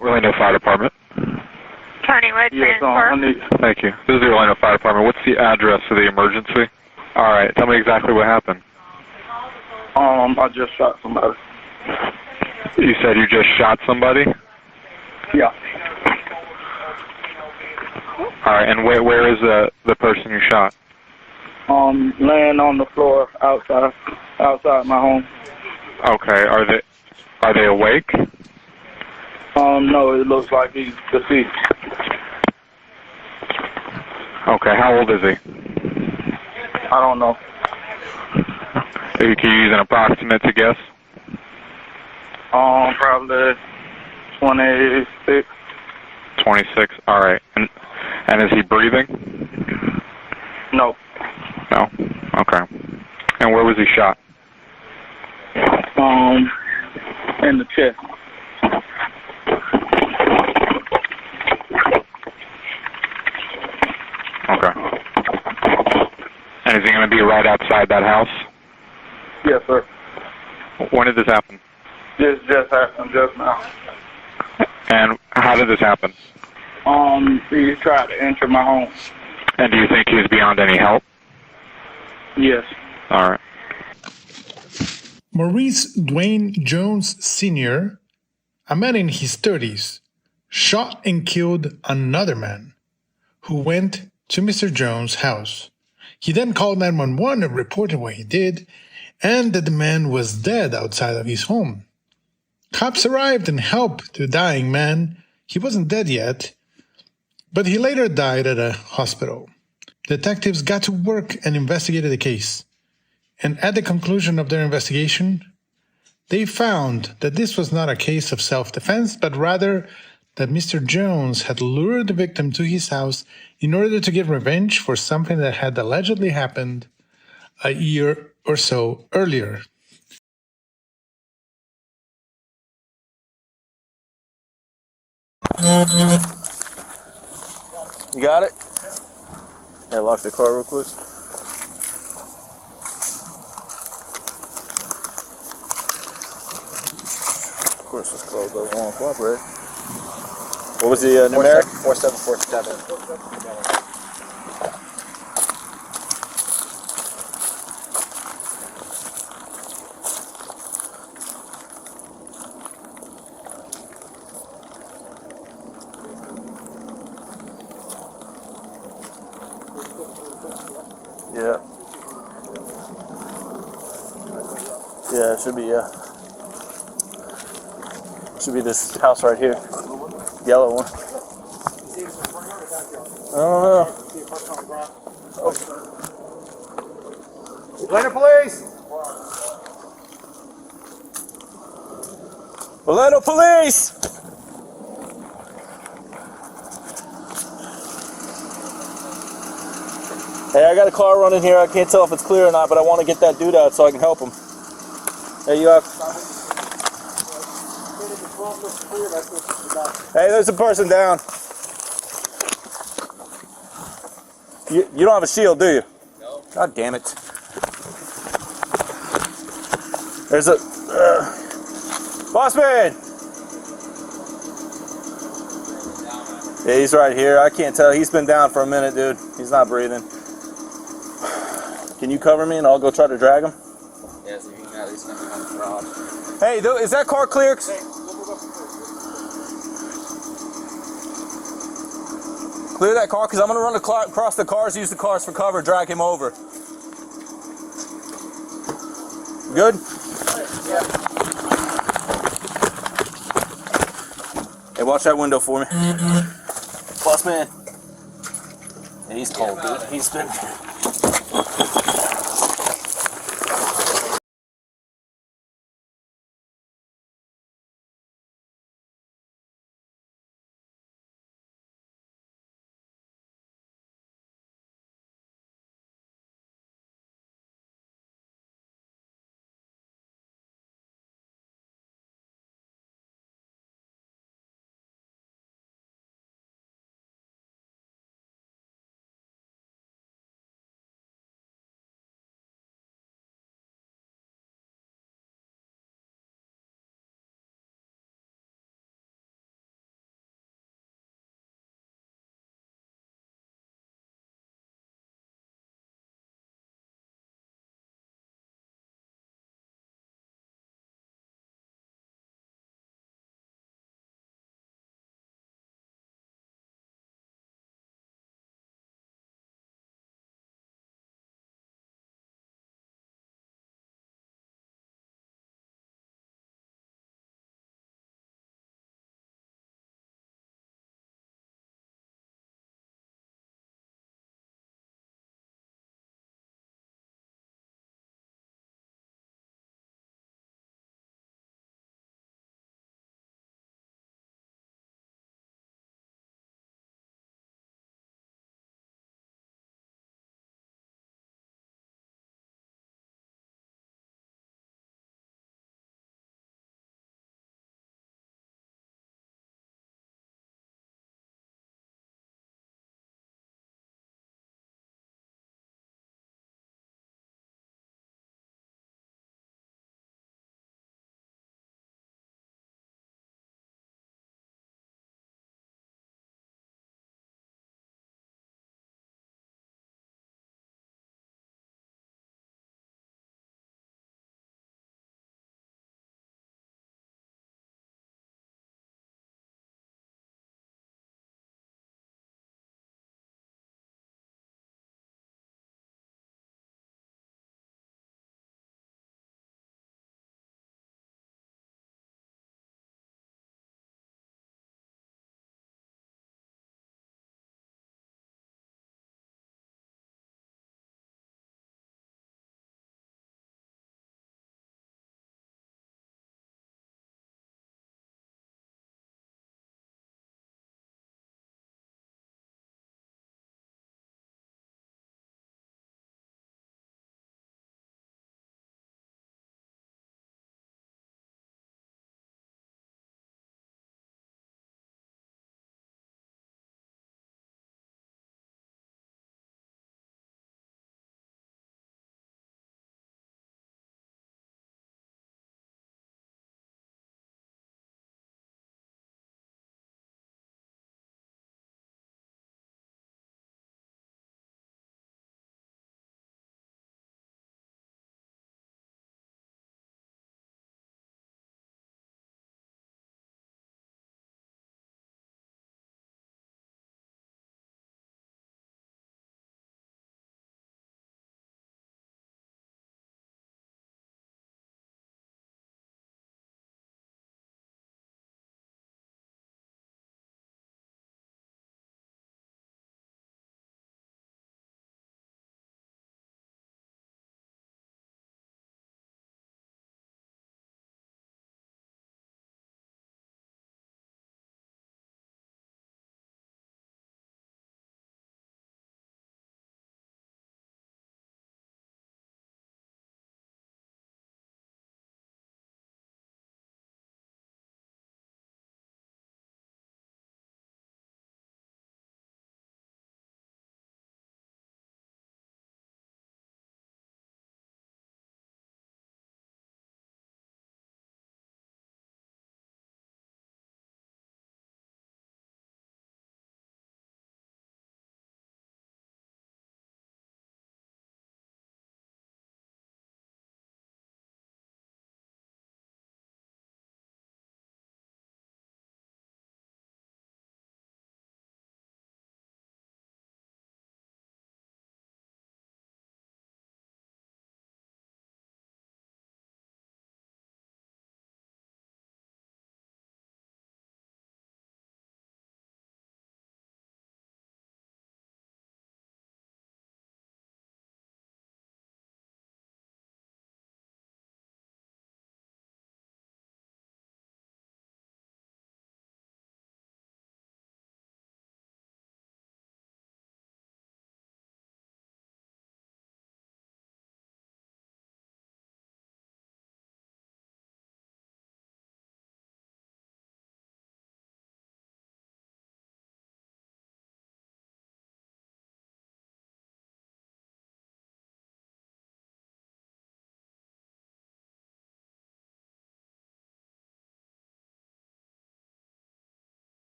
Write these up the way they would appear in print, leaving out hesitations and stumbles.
Orlando Fire Department. Turning right transfer. Thank you. This is the Orlando Fire Department. What's the address of the emergency? All right. Tell me exactly what happened. I just shot somebody. You said you just shot somebody? Yeah. All right. And where is the person you shot? Laying on the floor outside my home. Okay. Are they awake? No, it looks like he's deceased. Okay. How old is he? I don't know. Can you use an approximate to guess? Probably 26. 26. All right. And is he breathing? No. No. Okay. And where was he shot? In the chest. Okay. And is he going to be right outside that house? Yes, sir. When did this happen? This just happened just now. And how did this happen? He tried to enter my home. And do you think he's beyond any help? Yes. All right. Maurice Dwayne Jones Sr., a man in his 30s, shot and killed another man who went to Mr. Jones' house. He then called 911 and reported what he did and that the man was dead outside of his home. Cops arrived and helped the dying man. He wasn't dead yet, but he later died at a hospital. Detectives got to work and investigated the case. And at the conclusion of their investigation, they found that this was not a case of self-defense, but rather that Mr. Jones had lured the victim to his house in order to get revenge for something that had allegedly happened a year or so earlier. You got it? Yeah, lock the car real quick. Of course, this car doesn't want to cooperate. What was the numeric? 4747. Yeah. Yeah, it should be, yeah. Should be this house right here. Yellow one. I don't know. Orlando Police! Orlando Police! Hey, I got a car running here. I can't tell if it's clear or not, but I want to get that dude out so I can help him. Hey, you have... Hey, there's a person down. You don't have a shield, do you? No. God damn it. There's a... Boss man! Yeah, he's right here. I can't tell. He's been down for a minute, dude. He's not breathing. Can you cover me and I'll go try to drag him? Yeah, so you can at least come on the garage. Hey, is that car clear? Clear that car, because I'm going to run across the cars, use the cars for cover, drag him over. Good? Yeah. Hey, watch that window for me. Boss man. Yeah, he's cold, dude. He's been...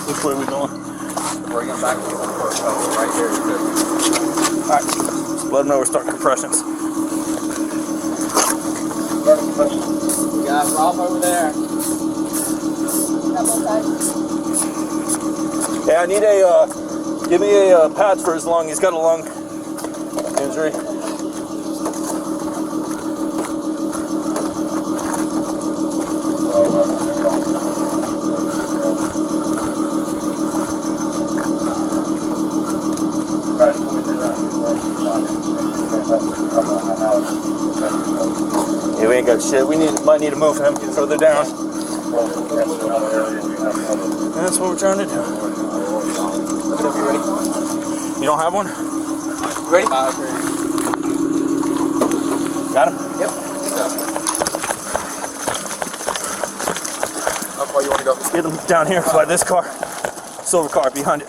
Which way are we going? Bring him back to the first house right here. Alright, so let them know we're starting compressions. We got Rob over there. Yeah, I need a, give me a patch for his lung. He's got a lung injury. Yeah, we ain't got shit. We might need to move him further down. That's what we're trying to do. Look it up, you ready? You don't have one? Ready? Got him? Yep. How far you want to go? Get him down here by this car. Silver car behind it.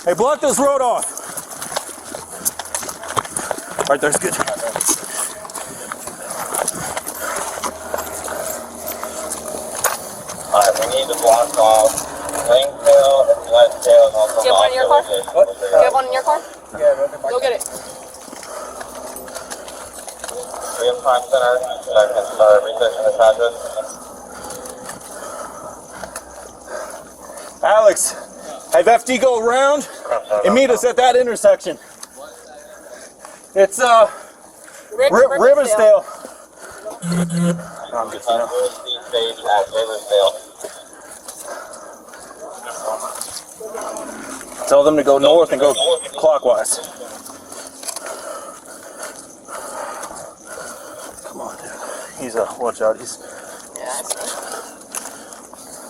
Hey, block this road off. Right there's good. Alright, we need to block off Ringtail and Leadtail and also Do you have one in your car? What? Do you have one in your car? Yeah, Go get it. Real Crime Center, I can start researching this address. Alex, have FD go around and meet us at that intersection. It's Riversdale. I'm good for now. Stage at Riversdale. Tell them to go north and go clockwise. Come on, dude. He's watch out. He's. Yeah, I see.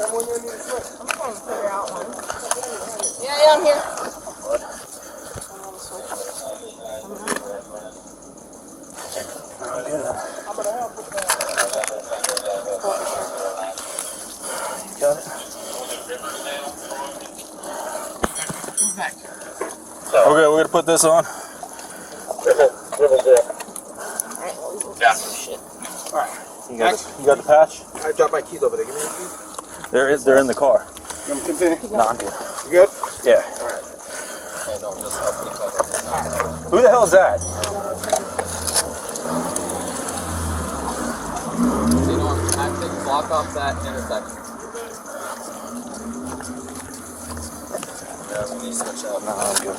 I'm trying to figure out one. Yeah, I'm here. Got it. Okay, we're gonna put this on. You got the patch? I dropped my keys over there. Give me your keys. They're in the car. You want me to continue? No, I'm good. You good? Yeah. Hey, no, just help me cover. Who the hell is that? You know, I think block off that intersection. Yeah, we need to switch out. No, I'm good.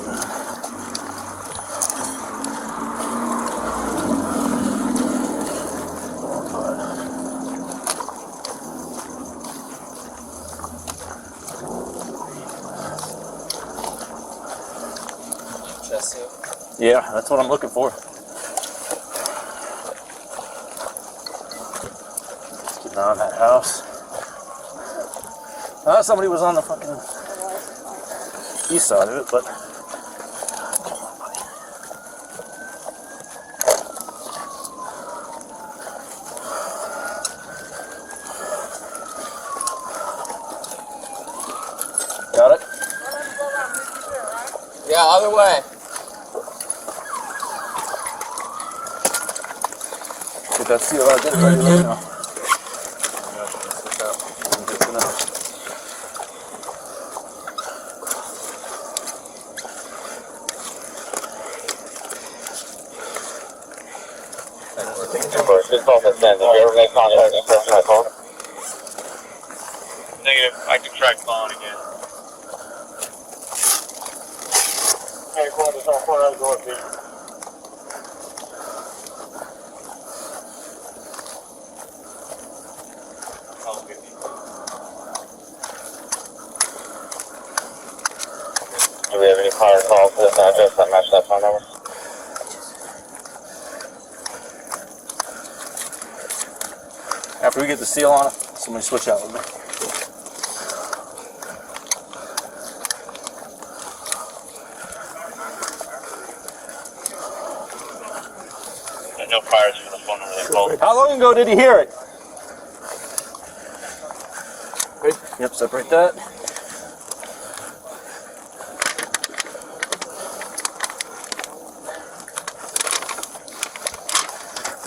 Chest seal. Yeah, that's what I'm looking for. Getting on that house. Somebody was on the fucking east side of it, but come on, buddy. Got it? Yeah, other way. Get that seal out there right now. Good to know. Just call this in. Did you ever make contact with my phone? Negative. I can try calling again. Hey, call this on front of the door, please. Do we have any prior calls to this address that match that phone number? After we get the seal on it, somebody switch out with me. No priors for the phone number they called. How long ago did he hear it? Yep, separate that.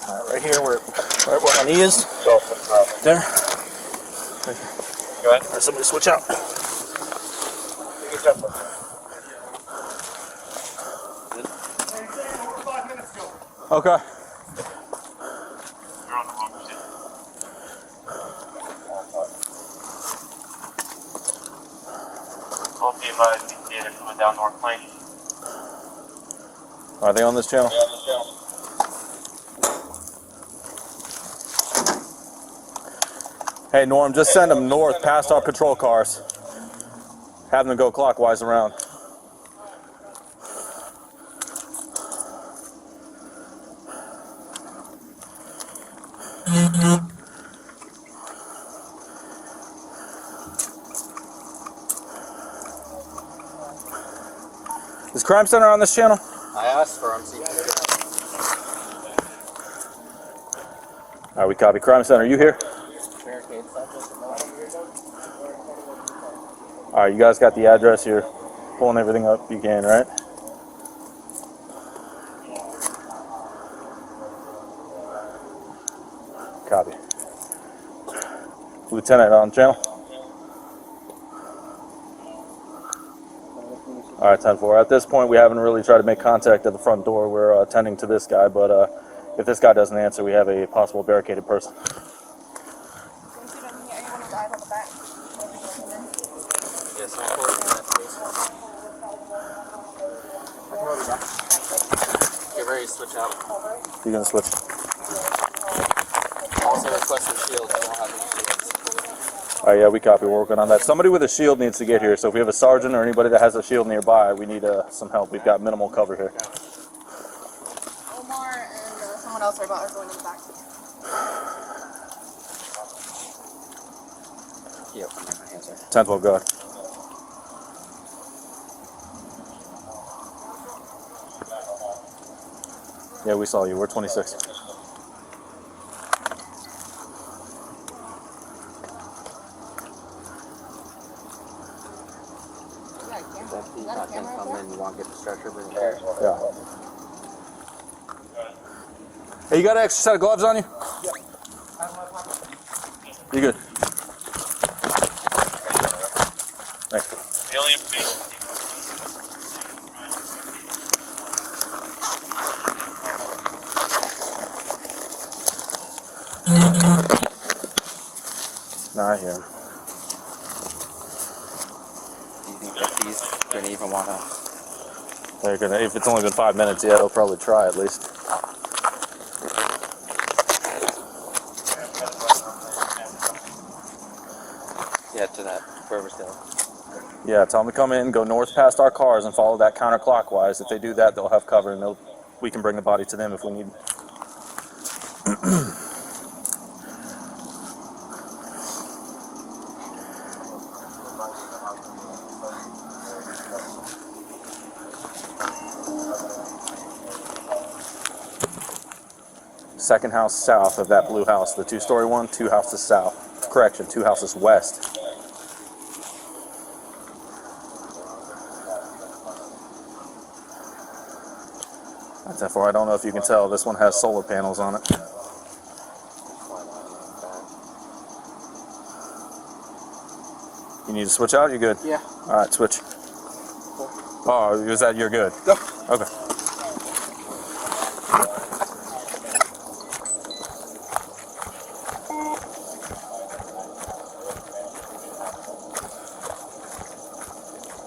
Alright, right here, right where my knee is. There. Go ahead. Somebody switch out. Okay. Both be advised, they're coming down North Lane. Are they on this channel? Hey Norm, just send them north past our patrol cars. Have them go clockwise around. Is Crime Center on this channel? I asked for him. See. All right, we copy. Crime Center, you here? All right, you guys got the address here. Pulling everything up you can, right? Copy. Lieutenant on channel. All right, 10-4. At this point, we haven't really tried to make contact at the front door. We're attending to this guy, but if this guy doesn't answer, we have a possible barricaded person. Yes, I'm recording that, please. Get ready to switch out. You're gonna switch. Also request a shield. I don't have any shields. All right, yeah, we copy. We're working on that. Somebody with a shield needs to get here. So if we have a sergeant or anybody that has a shield nearby, we need some help. We've got minimal cover here. Omar and someone else are about to go in the back. Yep, I'm in my hands there. 10-12, go ahead. Yeah, we saw you. We're 26. Not gonna come in. You want to get the stretcher? Bring it there. Yeah. Hey, you got an extra set of gloves on you? Yeah. You good? Thanks. Alien Nah, I hear him. Do you think that he's gonna even want to? They're gonna, if it's only been 5 minutes, yeah, they'll probably try at least. Yeah, to that Burbersdale. Yeah, tell them to come in, go north past our cars, and follow that counterclockwise. If they do that, they'll have cover, and we can bring the body to them if we need. Second house south of that blue house, the 2-story one, 2 houses south. Correction, 2 houses west. That's that far. I don't know if you can tell. This one has solar panels on it. You need to switch out? You good? Yeah. All right, switch. Oh, is that you're good? Go. Okay.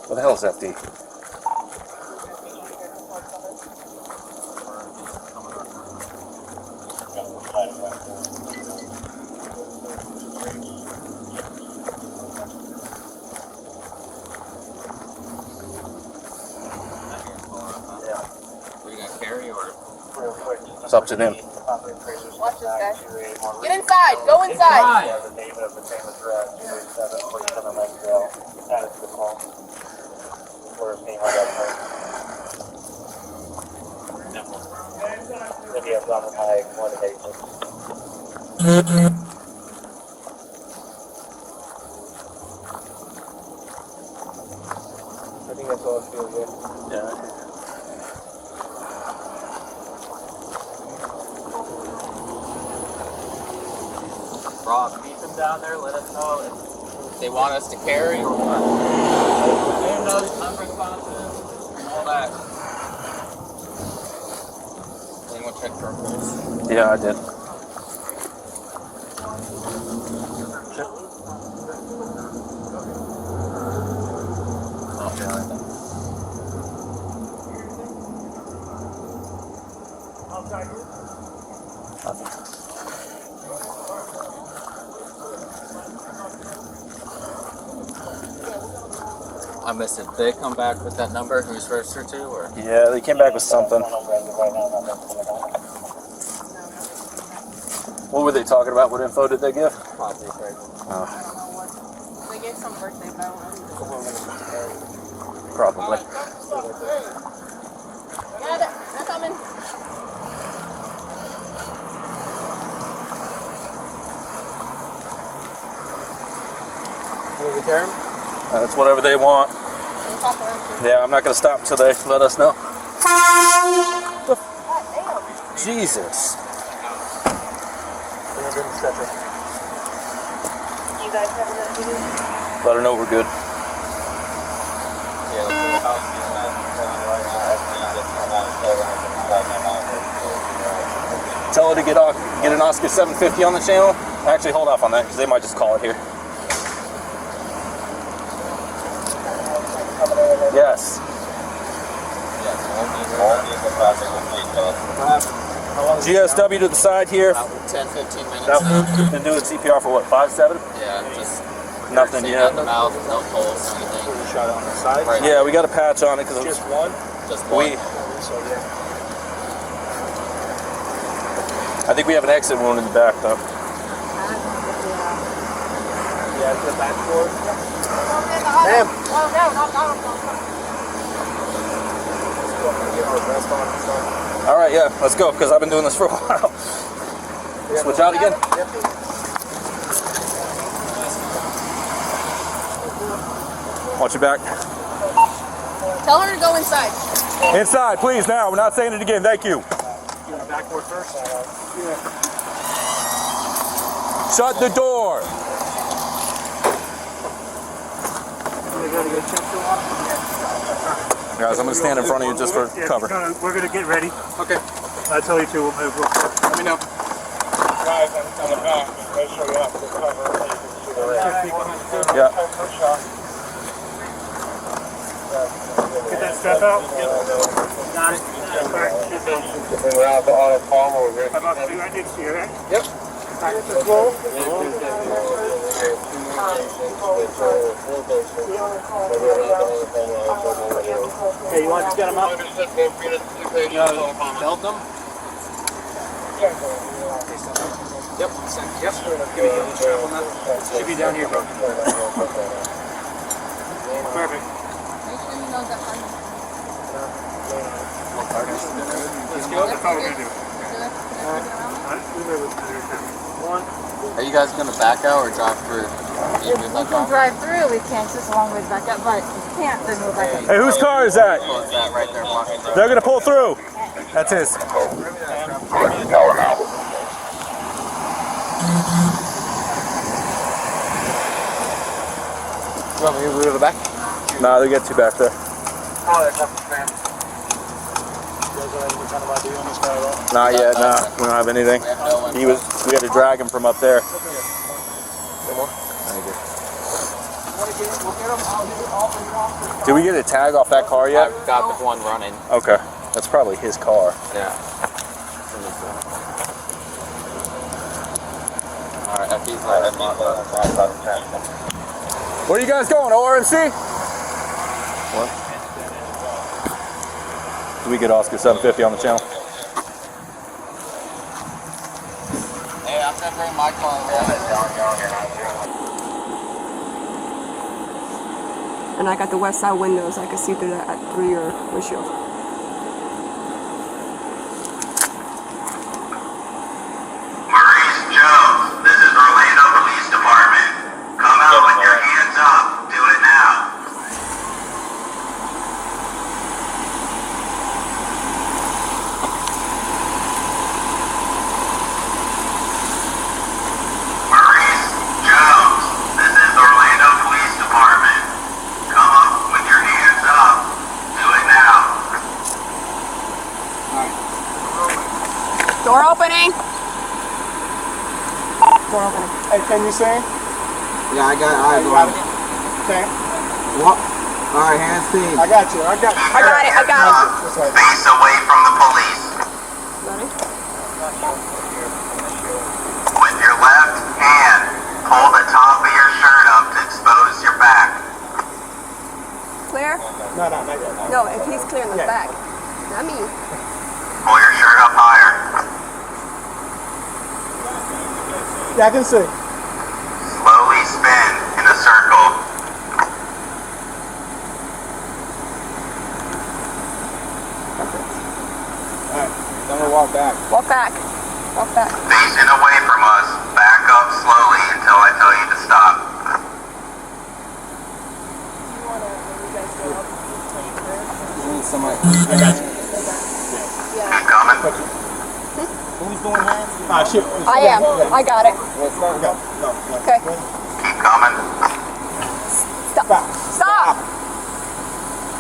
What the hell is FD? Are you gonna carry or? It's up to them. Watch this guy. Get inside. Go inside. the name of the famous rat, 747 Lansdale. Added to the call. We're seeing how that goes. If you have gone with high coordination. I think that's all it feels good. Yeah. Rob, meet them down there. Let us know if they want us to carry or what. I didn't know that Non-responsive. All that. Anyone check for pulse? Yeah, I did. Not feeling anything. I missed it. Did they come back with that number who's registered to, or? Yeah, they came back with something. What were they talking about? What info did they give? Probably right. They gave some birthday bonus. Probably. Got it. They're coming. Will we tear him? That's whatever they want. Yeah, I'm not going to stop until they let us know. Jesus. You guys have enough? Let her know we're good. Tell her to get an Oscar 750 on the channel. Actually, hold off on that because they might just call it here. Yes. GSW to the side here. About 10-15 minutes. Been doing CPR for what, 5-7? Yeah, just Nothing yet. the mouth, no pulse, anything. Shot on the side. Right. Yeah, we got a patch on it because Just one. Just one. I think we have an exit wound in the back though. Yeah, the back door. Damn. Oh, Get our vest on and stuff. All right, yeah, let's go because I've been doing this for a while. Switch out again. Watch your back. Tell her to go inside. Inside, please. Now, we're not saying it again. Thank you. Backboard first. Shut the door. Guys, I'm gonna stand in front of you just for cover. We're gonna get ready. Okay. I tell you to, we'll move real quick. Let me know. Guys, on the back, make sure you have to cover. Yeah. Get that strap out. Got it. We're out the auto palm over. How about two? I did see you, right? Yep. Okay, you want to just get them up? Belt them? Yep. Yep. Give me a strap on that. Should be down here, bro. Perfect. Make sure you know that I'm Let's go. That's all we're gonna do. Are you guys gonna back out or drive through? You If move we that can car? drive through, we can, 'cause it's a long way back up, but if we can't, then we'll back up. Hey, whose car is that? Close that right there, blocking the road. They're gonna pull through. That's his. You want me to move it back? Nah, they get you back there. Not yet. Nah, we don't have anything. We have no one. We had to drag him from up there. Did we get a tag off that car yet? I've got the one running. Okay, that's probably his car. Yeah. Alright, FD's like, Where are you guys going? ORMC? What? Did we get Oscar 750 on the channel? hey, I'm gonna bring my car around. And I got the west side windows. I could see through that through your windshield. Maurice Jones, this is Orlando Police Department. Come out with your hands up. Do it now. Maurice Jones, this is Orlando Police Department. Come up with your hands up. opening. Door opening. Hey, can you sing? Yeah, I got it. All right, You go got on. it? Okay. What? All right, hands team. I got you. I got it. This way. Face away from the police. Ready? With your left hand, pull the top of your shirt up to expose your back. Clear? No, not yet. No, if he's clear in the back. Not me. Pull your shirt up higher. Yeah, I can see. Slowly spin in a circle. Alright, then we'll walk back. Walk back. Walk back. Facing away from us, back up slowly until I tell you to stop. Somebody. I got you. Keep coming. Who's doing hands? Shoot. I am. I got it. Go. Okay. Keep coming. Stop.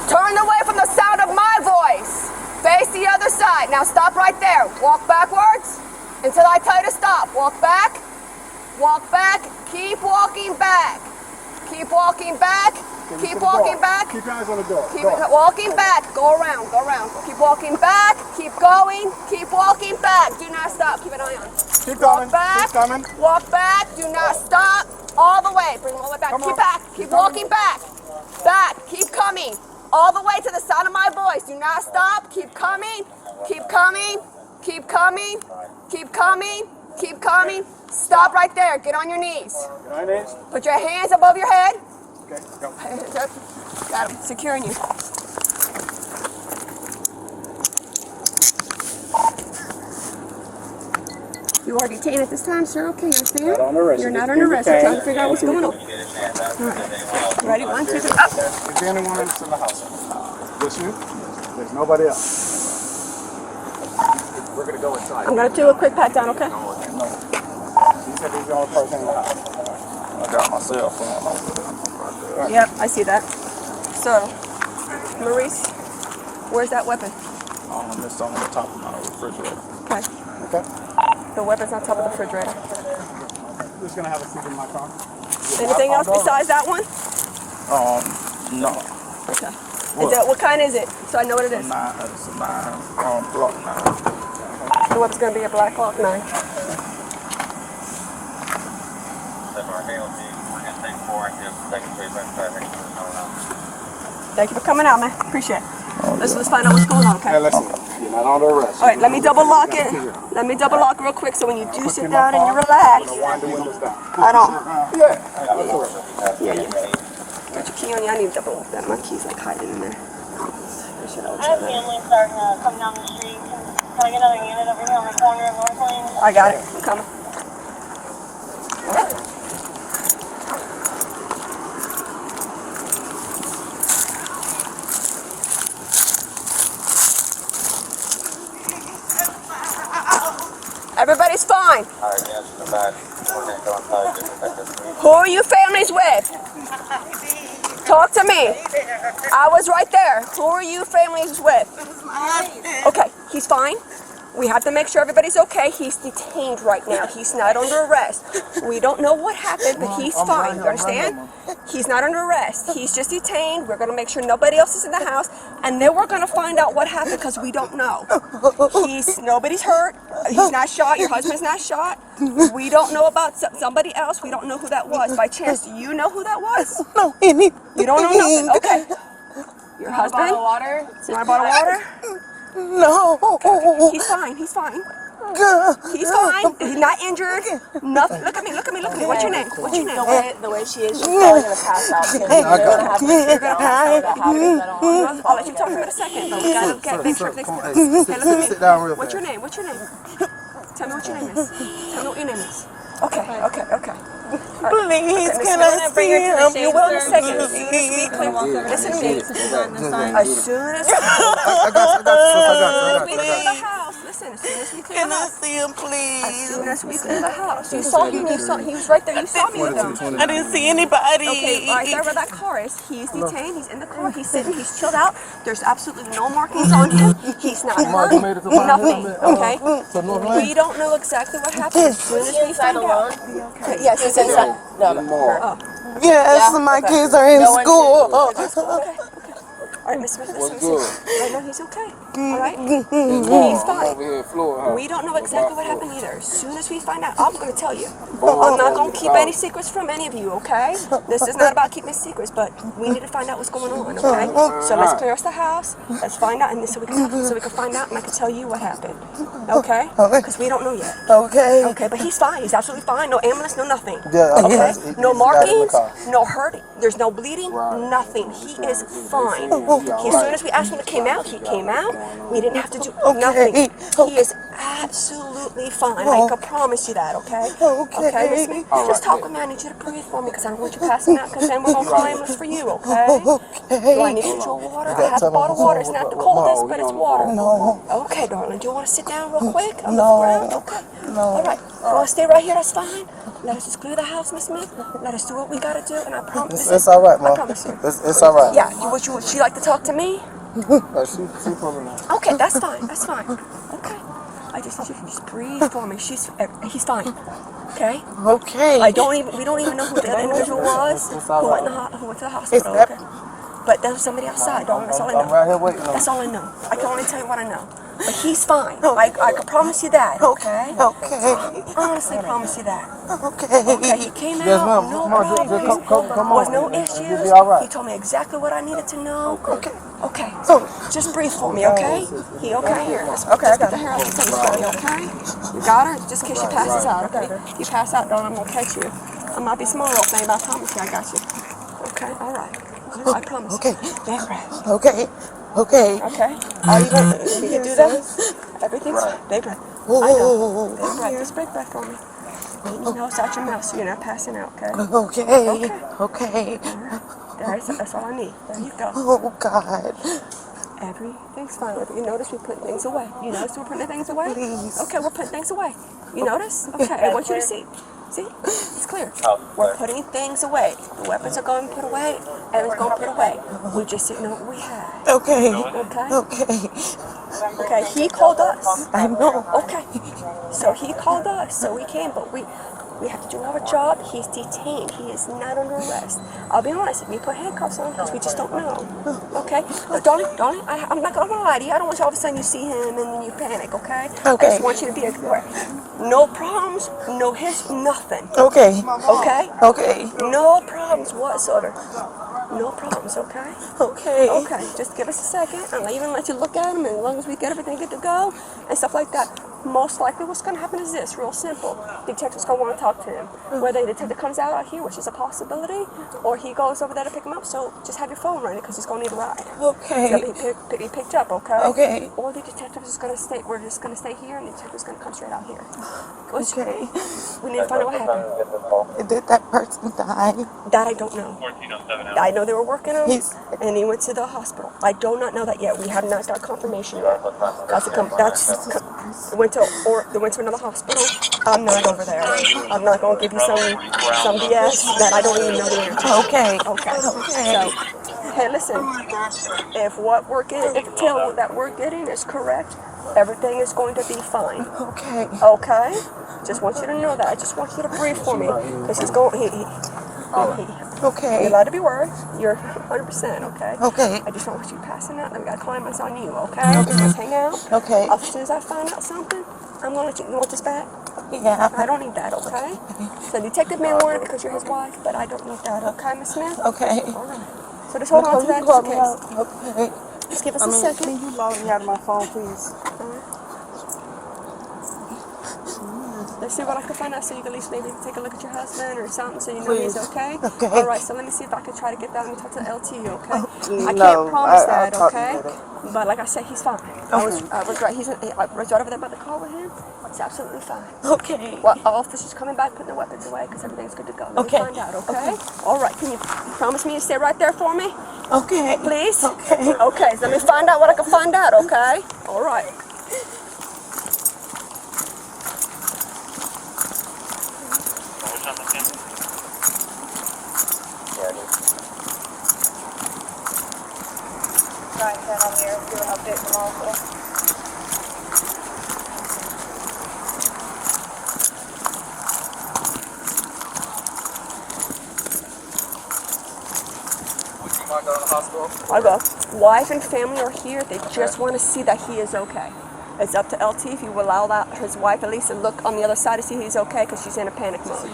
Turn away from the sound of my voice. Face the other side. Now stop right there. Walk backwards until I tell you to stop. Walk back. Walk back. Keep walking back. Keep walking back. Keep walking back. Keep your eyes on the door. Keep walking back. Go around. Go around. Keep walking back. Keep going. Keep walking back. Do not stop. Keep an eye on. Keep Walk coming. back. Keep coming. Walk back. Do not stop. All the way. Bring them all the way back. Come Keep on. back. Keep walking back. Back. Keep coming. All the way to the sound of my voice. Do not stop. Keep coming. Keep coming. Keep coming. Keep coming. Keep coming. Stop right there. Get on your knees. Get on your knees. Put your hands above your head. Okay, go. Got him. Securing you. You are detained at this time, sir. Okay, I understand. Not on arrest. You're not Just under be arrest. We're trying to detained. figure out what's going on. Right. Ready? 1, 2, 3, up. Is there anyone else in the house? Just you? There's nobody else. We're going to go inside. I'm going to do a quick pat down, okay? No. He said he's the only person in the house. I got my cell phone. Yep, I see that. So, Maurice, where's that weapon? It's on the top of my refrigerator. Okay. Okay? The weapon's on top of the refrigerator. Who's going to have a seat in my car? Anything else besides that one? No. Okay. Is that, what kind is it? So I know what it is. It's a 9, block 9. The weapon's going to be a Black Hawk 9. Thank you for coming out, man. Appreciate it. Let's find out what's going on, okay? Hey, listen. You're not under arrest. All right, let me double lock it. Let me double lock real quick so when you do sit down and you relax. Wind the windows down. I don't. Yeah. Yeah. Got your key on you. I need to double lock that. My key's like hiding in there. I have family starting to come down the street. Can I get another unit over here on the corner of North Lane? I got it. I'm coming. Everybody's fine. Who are you families with? Talk to me. I was right there. Who are you families with? Okay, he's fine. We have to make sure everybody's okay. He's detained right now. He's not under arrest. We don't know what happened, but he's fine. You understand? He's not under arrest. He's just detained. We're going to make sure nobody else is in the house, and then we're going to find out what happened because we don't know. Nobody's hurt. He's not shot. Your husband's not shot. We don't know about somebody else. We don't know who that was. By chance, do you know who that was? No, any. You don't know nothing? Okay. Your husband? Bottle of water? You want a bottle of water? No. Okay. He's fine. He's fine. He's fine. He's not injured. Nothing. Look at me. Look at me. Look at me. What's your name? What's your name? The way she is, she's probably going to pass out. I'll let you talk to him in a second. We gotta make sure everything's good. Hey, look at me. Sit down real What's your name? What's your name? Tell me what your name is. Tell me what your name is. Okay. Please, can I see him? You will in a second. Listen to me. As soon as we leave the house, listen listen, as soon as we clear Can the I house. see him, As please? soon as we clear the house. You saw him, he was right there, you saw me with him. I didn't see anybody. Okay, right there where that car is, he's detained, he's in the car, he's sitting, he's chilled out. There's absolutely no markings on him. He's not hurt, nothing, okay? We don't know exactly what happened. As soon as we find out. Okay, yes, he's inside. No. Yes, my kids are in school. Okay. All right, Miss Smith, listen. Right now, he's okay. All right? He's fine. We don't know exactly what happened either. As soon as we find out, I'm going to tell you. I'm not going to keep any secrets from any of you, okay? This is not about keeping secrets, but we need to find out what's going on, okay? So let's clear us the house. Let's find out, and so we can find out, and I can tell you what happened. Okay? Because we don't know yet. Okay. Okay, but he's fine. He's absolutely fine. No ambulance, no nothing. Okay? No markings, no hurt. There's no bleeding, nothing. He is fine. As soon as we asked him to come out, he came out. We didn't have to do nothing. He is absolutely fine. I can promise you that, okay? Okay, Miss Smith? Just talk with me. I need you to breathe for me because I don't want you passing out because then we're going to call ambulance for you, okay? Do I need to get you water? I have a bottle of water. It's not the coldest, but it's water. No. Okay, darling. Do you want to sit down real quick on the ground? Okay. All right. You want to stay right here? That's fine. Let us just clear the house, Miss Smith. Let us do what we got to do, and I promise. It's all right, Mom. I promise you. It's all right. Yeah. Would she like to talk to me? She probably not. Okay, that's fine. That's fine. Okay. I just need you to just breathe for me. He's fine. Okay. Okay. We don't even know who the other individual was who went to the hospital. Okay. But there was somebody outside, darling. That's all I know. I'm right here waiting. That's all I know. I can only tell you what I know. But he's fine. I can promise you that. Okay. Okay. I honestly promise you that. Okay. Okay. He came Yes, out. ma'am. No Come on, problems. come Was on. no issues. You'll be all right. He told me exactly what I needed to know. Okay. Okay. So just breathe for me, okay? He okay here? Okay. Just get the hair out the table for me, okay? You got her? Just in case she passes out, okay? If you pass out, darling, I'm gonna catch you. I might be small, okay, but I promise you, I got you. Okay. All right. I promise. Okay. Deep breath. Okay. Okay. Okay. Are you gonna? You can do that. Everything's deep breath. I know. Deep breath. Just break breath for me. You know, it's out your mouth, so you're not passing out. Okay. Okay. Okay. That's all I need. There you go. Oh God. Everything's fine. You notice we put things away. You notice we're putting things away? Please. Okay, we're putting things away. You notice? Okay, I want you to see. See? It's clear. We're putting things away. The weapons are going to put away. Everything's going to put away. We just didn't know what we had. Okay. Okay? Okay. Okay, he called us. I know. Okay. So he called us. So we came, but we have to do our job. He's detained. He is not under arrest. I'll be honest, we put handcuffs on because we just don't know. Okay? Darling, I'm not going to lie to you. I don't want you all of a sudden you see him and then you panic, okay? Okay. I just want you to be aware. No problems, no nothing. Okay. Okay? Okay. No problems whatsoever. No problems, okay? Okay. Okay, just give us a second. I'll even let you look at him, and as long as we get everything good to go and stuff like that. Most likely what's going to happen is this, real simple. The detective's going to want to talk to him. Whether the detective comes out here, which is a possibility, or he goes over there to pick him up, so just have your phone ready because he's going to need a ride. Okay. He's going to be picked up, okay? Okay. Or the detective is going to stay, we're just going to stay here, and the detective's going to come straight out here. Okay. We need to find out what happened. Did that person die? That I don't know. I know they were working on him, and he went to the hospital. I do not know that yet. We have not got confirmation yet. They went to another hospital. I'm not over there. I'm not going to give you some BS that I don't even know the answer. Okay. Okay. So, hey, listen. If the tell that we're getting is correct, everything is going to be fine. Okay. Okay. Just want you to know that. I just want you to breathe for me, because he's going. Okay. You're allowed to be worried. You're 100%, okay? Okay. I just don't want you passing out. I got to climb us on you, okay? Just hang out. Okay. As soon as I find out something, I'm going to let you. You want this back? Yeah. I don't need that, okay? So detective may want it because you're his wife, but I don't need that, okay, Miss Smith? Okay. All right. So just hold on to that just in case. Okay. Just give us a second. Can you log me out of my phone, please? Let's see what I can find out so you can at least maybe take a look at your husband or something so you know he's okay. Okay. All right, so let me see if I can try to get that and talk to LT, okay? I can't promise that, okay? But like I said, he's fine. I was right over there by the car with him. It's absolutely fine. Okay. Well, our officer's coming back, putting the weapons away because everything's good to go. Let me find out, okay? All right, can you promise me to stay right there for me? Okay. Please? Okay. Okay, so let me find out what I can find out, okay? All right. 910 on here. Do an update from hospital. Would you mind going to the hospital? I'll go. Wife and family are here. They just want to see that he is okay. It's up to LT if you will allow that his wife at least to look on the other side to see he's okay because she's in a panic mode.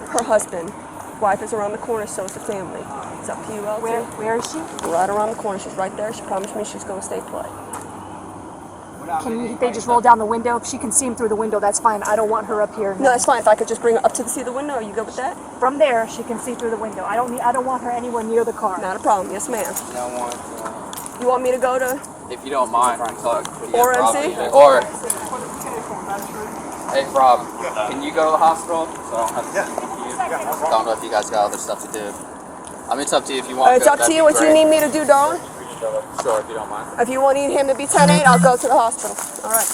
Her husband. Wife is around the corner, so is the family. It's up to you, LT. Where is she? Right around the corner. She's right there. She promised me she's going to stay put. Can they just roll down the window? If she can see him through the window, that's fine. I don't want her up here. No, that's fine. If I could just bring her up to see the window, are you good with that? From there, she can see through the window. I don't want her anywhere near the car. Not a problem. Yes, ma'am. You don't want. You want me to go to If you don't mind, or MC? Or hey, Rob, can you go to the hospital? So I don't have to you. Don't know if you guys got other stuff to do. I mean, it's up to you if you want. It's up to you. What you need me to do, Dawn? Sure, if you don't mind. If you want him to be 10-8, I'll go to the hospital. All right.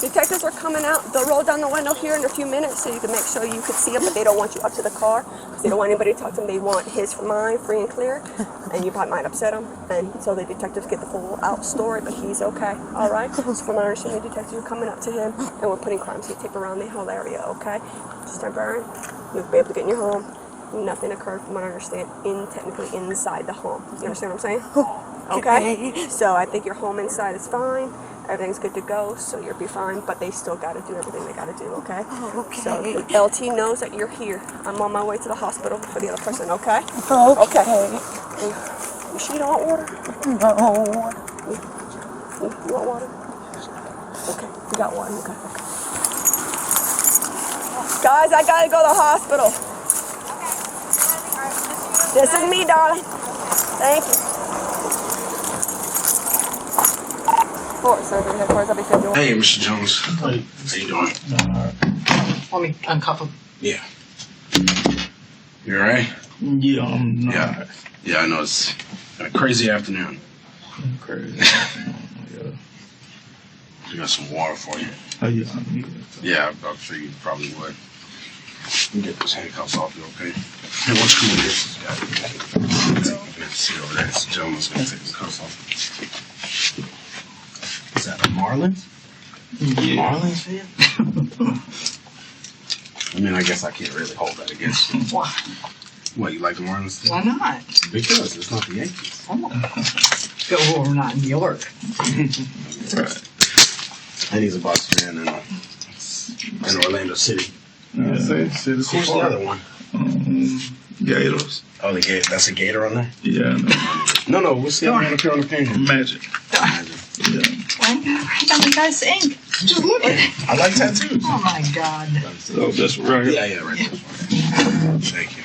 Detectives are coming out. They'll roll down the window here in a few minutes so you can make sure you can see them, but they don't want you up to the car because they don't want anybody to talk to them. They want his for mine, free and clear, and you probably might upset him. And so the detectives get the full out story, but he's okay. All right? So from my understanding, the detectives are coming up to him, and we're putting crime scene tape around the whole area, okay? Just temporary. You'll be able to get in your home. Nothing occurred, from what I understand, technically inside the home. You understand what I'm saying? Okay? So I think your home inside is fine. Everything's good to go, so you'll be fine, but they still got to do everything they got to do, okay? Okay. So the LT knows that you're here. I'm on my way to the hospital for the other person, okay? Okay. You sure you don't want water? No. You want water? Okay, you got water, okay. Guys, I got to go to the hospital. This is me, darling. Thank you. Hey, Mr. Jones. How you doing? Let me uncuff him. Yeah. You alright? Yeah, I'm not. Yeah, I know it's a crazy afternoon. Crazy. Yeah. I got some water for you. Oh, yeah, I need it. Yeah, I'm sure you probably would. Let me get those handcuffs off you, okay? Hey, why don't you come over here? Take the seat over there. This gentleman's gonna take the cuffs off. Is that a Marlins? Yeah. Marlins fan? I mean, I guess I can't really hold that against you. Why? What, you like the Marlins too? Why not? Because it's not the Yankees. Go over, not in New York. Right. And he's a Bucks fan in Orlando City. Yeah. Who's the other one? Gators. Oh, the Gator. That's a Gator on there? Yeah. No. What's the other one up here on the page? Magic. Yeah. Why don't you guys sing? Just look at it. I like tattoos. Oh my God. Oh, that's right. Yeah, right. Thank you.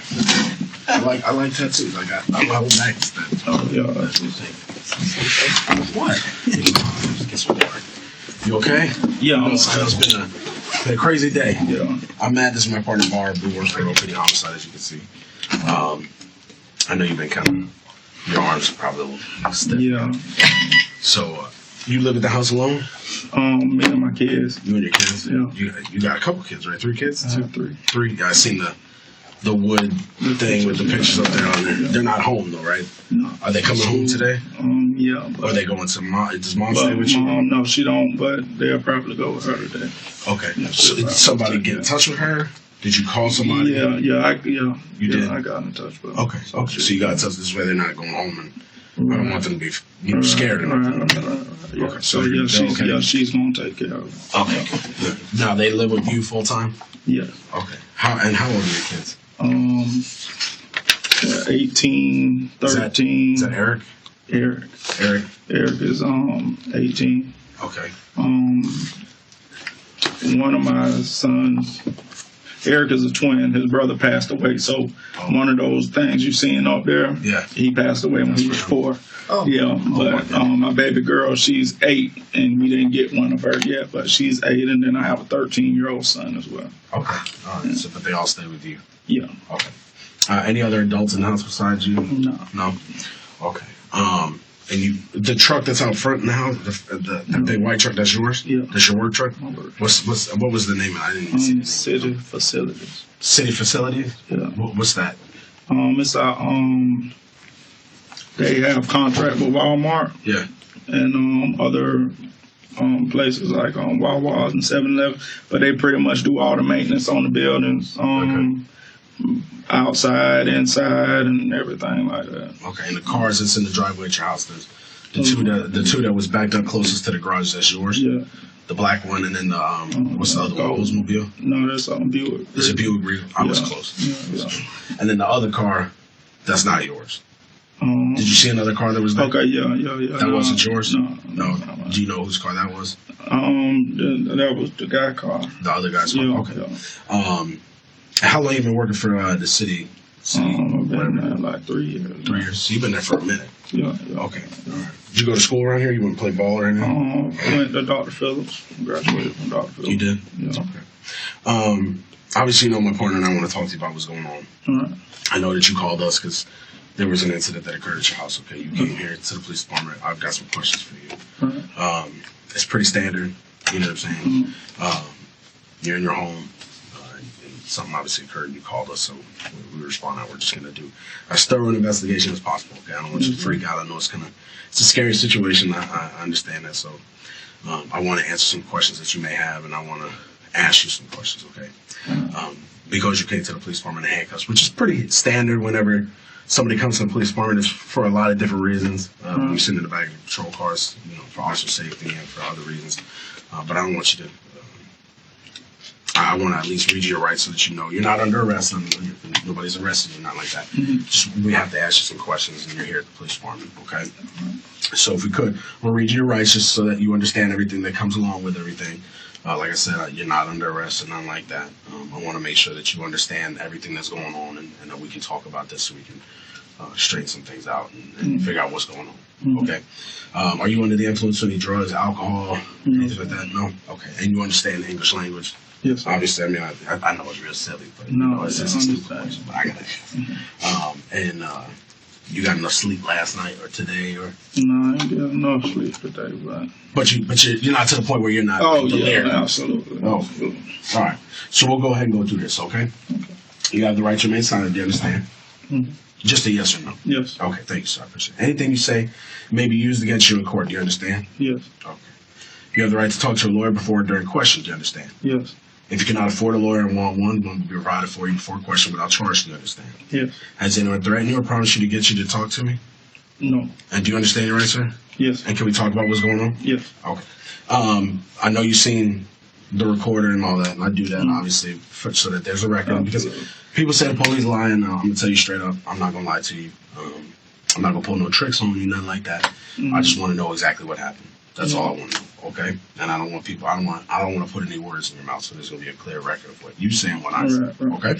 I like tattoos. I have nice tattoos. Oh, yeah. What? Just get some water. You okay? Yeah. It's been a crazy day. Yeah. I'm mad. This is my partner Barb, who works for OPD Homicide, as you can see. I know you've been kind of, your arms are probably a little stiff. Yeah. So, you live at the house alone? Me and my kids. You and your kids? Yeah. You got a couple kids, right? 3 kids? 2, 3. 3. You guys seen the wood thing with the pictures up there on there? Yeah. They're not home though, right? No. Are they coming home today? Yeah. Or are they going to mom? Does mom stay with you? No, she don't, but they'll probably go with her today. Okay. So did somebody get in touch with her? Did you call somebody? Yeah. You did? I got in touch with her. Okay. So you got in touch this way they're not going home, and I don't want them to be scared or nothing. Right. Yeah. Okay. So she's gonna take care of it. Okay. Now they live with you full time? Yeah. Okay. How old are your kids? 18, 13. Is that Eric? Eric is 18. Okay. One of my sons, Eric is a twin. His brother passed away. So one of those things you seen up there, yeah, he passed away when he was 4. Oh. Yeah, but my baby girl, she's 8, and we didn't get one of her yet, but she's 8, and then I have a 13-year-old son as well. Okay. All right. So, but they all stay with you? Yeah. Okay. Any other adults in the house besides you? No. No. Okay. And the truck that's out front now, the big white truck, that's yours? Yeah. That's your work truck? What was the name of it? I didn't even see it. City Facilities. City Facilities? Yeah. What's that? It's they have contract with Walmart. Yeah. And other places like Wawa's and 7-Eleven, but they pretty much do all the maintenance on the buildings, outside, inside, and everything like that. Okay, and the cars that's in the driveway at your house, the two that was backed up closest to the garage, that's yours? Yeah. The black one, and then the what's the other one? Oldsmobile? No, that's Buick. It's a Buick. I was close. Yeah. And then the other car, that's not yours. Did you see another car that was there? Okay, yeah. That wasn't yours? No. Do you know whose car that was? That was the guy car. The other guy's car? Yeah, okay. Yeah. How long you been working for the city? I've been there like 3 years. 3 years. So you've been there for a minute? Yeah. Okay. All right. Did you go to school around here? You went to play ball or anything? I went to Dr. Phillips. Graduated from Dr. Phillips. You did? Yeah. Okay. Obviously, you know my partner and I want to talk to you about what's going on. All right. I know that you called us because there was an incident that occurred at your house, okay? You came here to the police department. I've got some questions for you. All right. It's pretty standard, you know what I'm saying? You're in your home. And something obviously occurred and you called us, so we responded. We're just going to do as thorough an investigation as possible, okay? I don't want you to freak out. I know it's a scary situation. I understand that, so I want to answer some questions that you may have, and I want to ask you some questions, okay? Because you came to the police department in handcuffs, which is pretty standard whenever somebody comes to the police department. It's for a lot of different reasons. We sit in the back of patrol cars, for officer safety and for other reasons. But I don't want you to. I want to at least read you your rights so that you know you're not under arrest. Nobody's arrested you, not like that. Just we have to ask you some questions, and you're here at the police department, okay? So if we could, we'll read you your rights just so that you understand everything that comes along with everything. Like I said, you're not under arrest and nothing like that. I want to make sure that you understand everything that's going on and that we can talk about this so we can straighten some things out and figure out what's going on. Okay. Are you under the influence of any drugs, alcohol, anything like that? No? Okay. And you understand the English language? Yes. Obviously, I mean, I know it's real silly, but it's just a stupid question, but I got to ask. And you got enough sleep last night or today or? No, I ain't getting enough sleep today, but you're not to the point where you're not. Oh yeah, absolutely. Oh, absolutely. All right. So we'll go ahead and go through this, okay? You have the right to remain silent. Do you understand? Just a yes or no. Yes. Okay. Thank you, sir. I appreciate it. Anything you say may be used against you in court. Do you understand? Yes. Okay. You have the right to talk to a lawyer before or during questions. Do you understand? Yes. If you cannot afford a lawyer and want one will be provided for you before question without charge. Do you understand? Yes. Has anyone threatened you or promised you to get you to talk to me? No. And do you understand your rights, sir? Yes. And can we talk about what's going on? Yes. Okay. I know you've seen the recorder and all that, and I do that obviously so that there's a record. Because people say the police lying. I'm gonna tell you straight up. I'm not gonna lie to you. I'm not gonna pull no tricks on you, nothing like that. I just want to know exactly what happened. That's all I want to know. Okay. And I don't want people. I don't want to put any words in your mouth. So there's gonna be a clear record of what you say and what I say. Okay.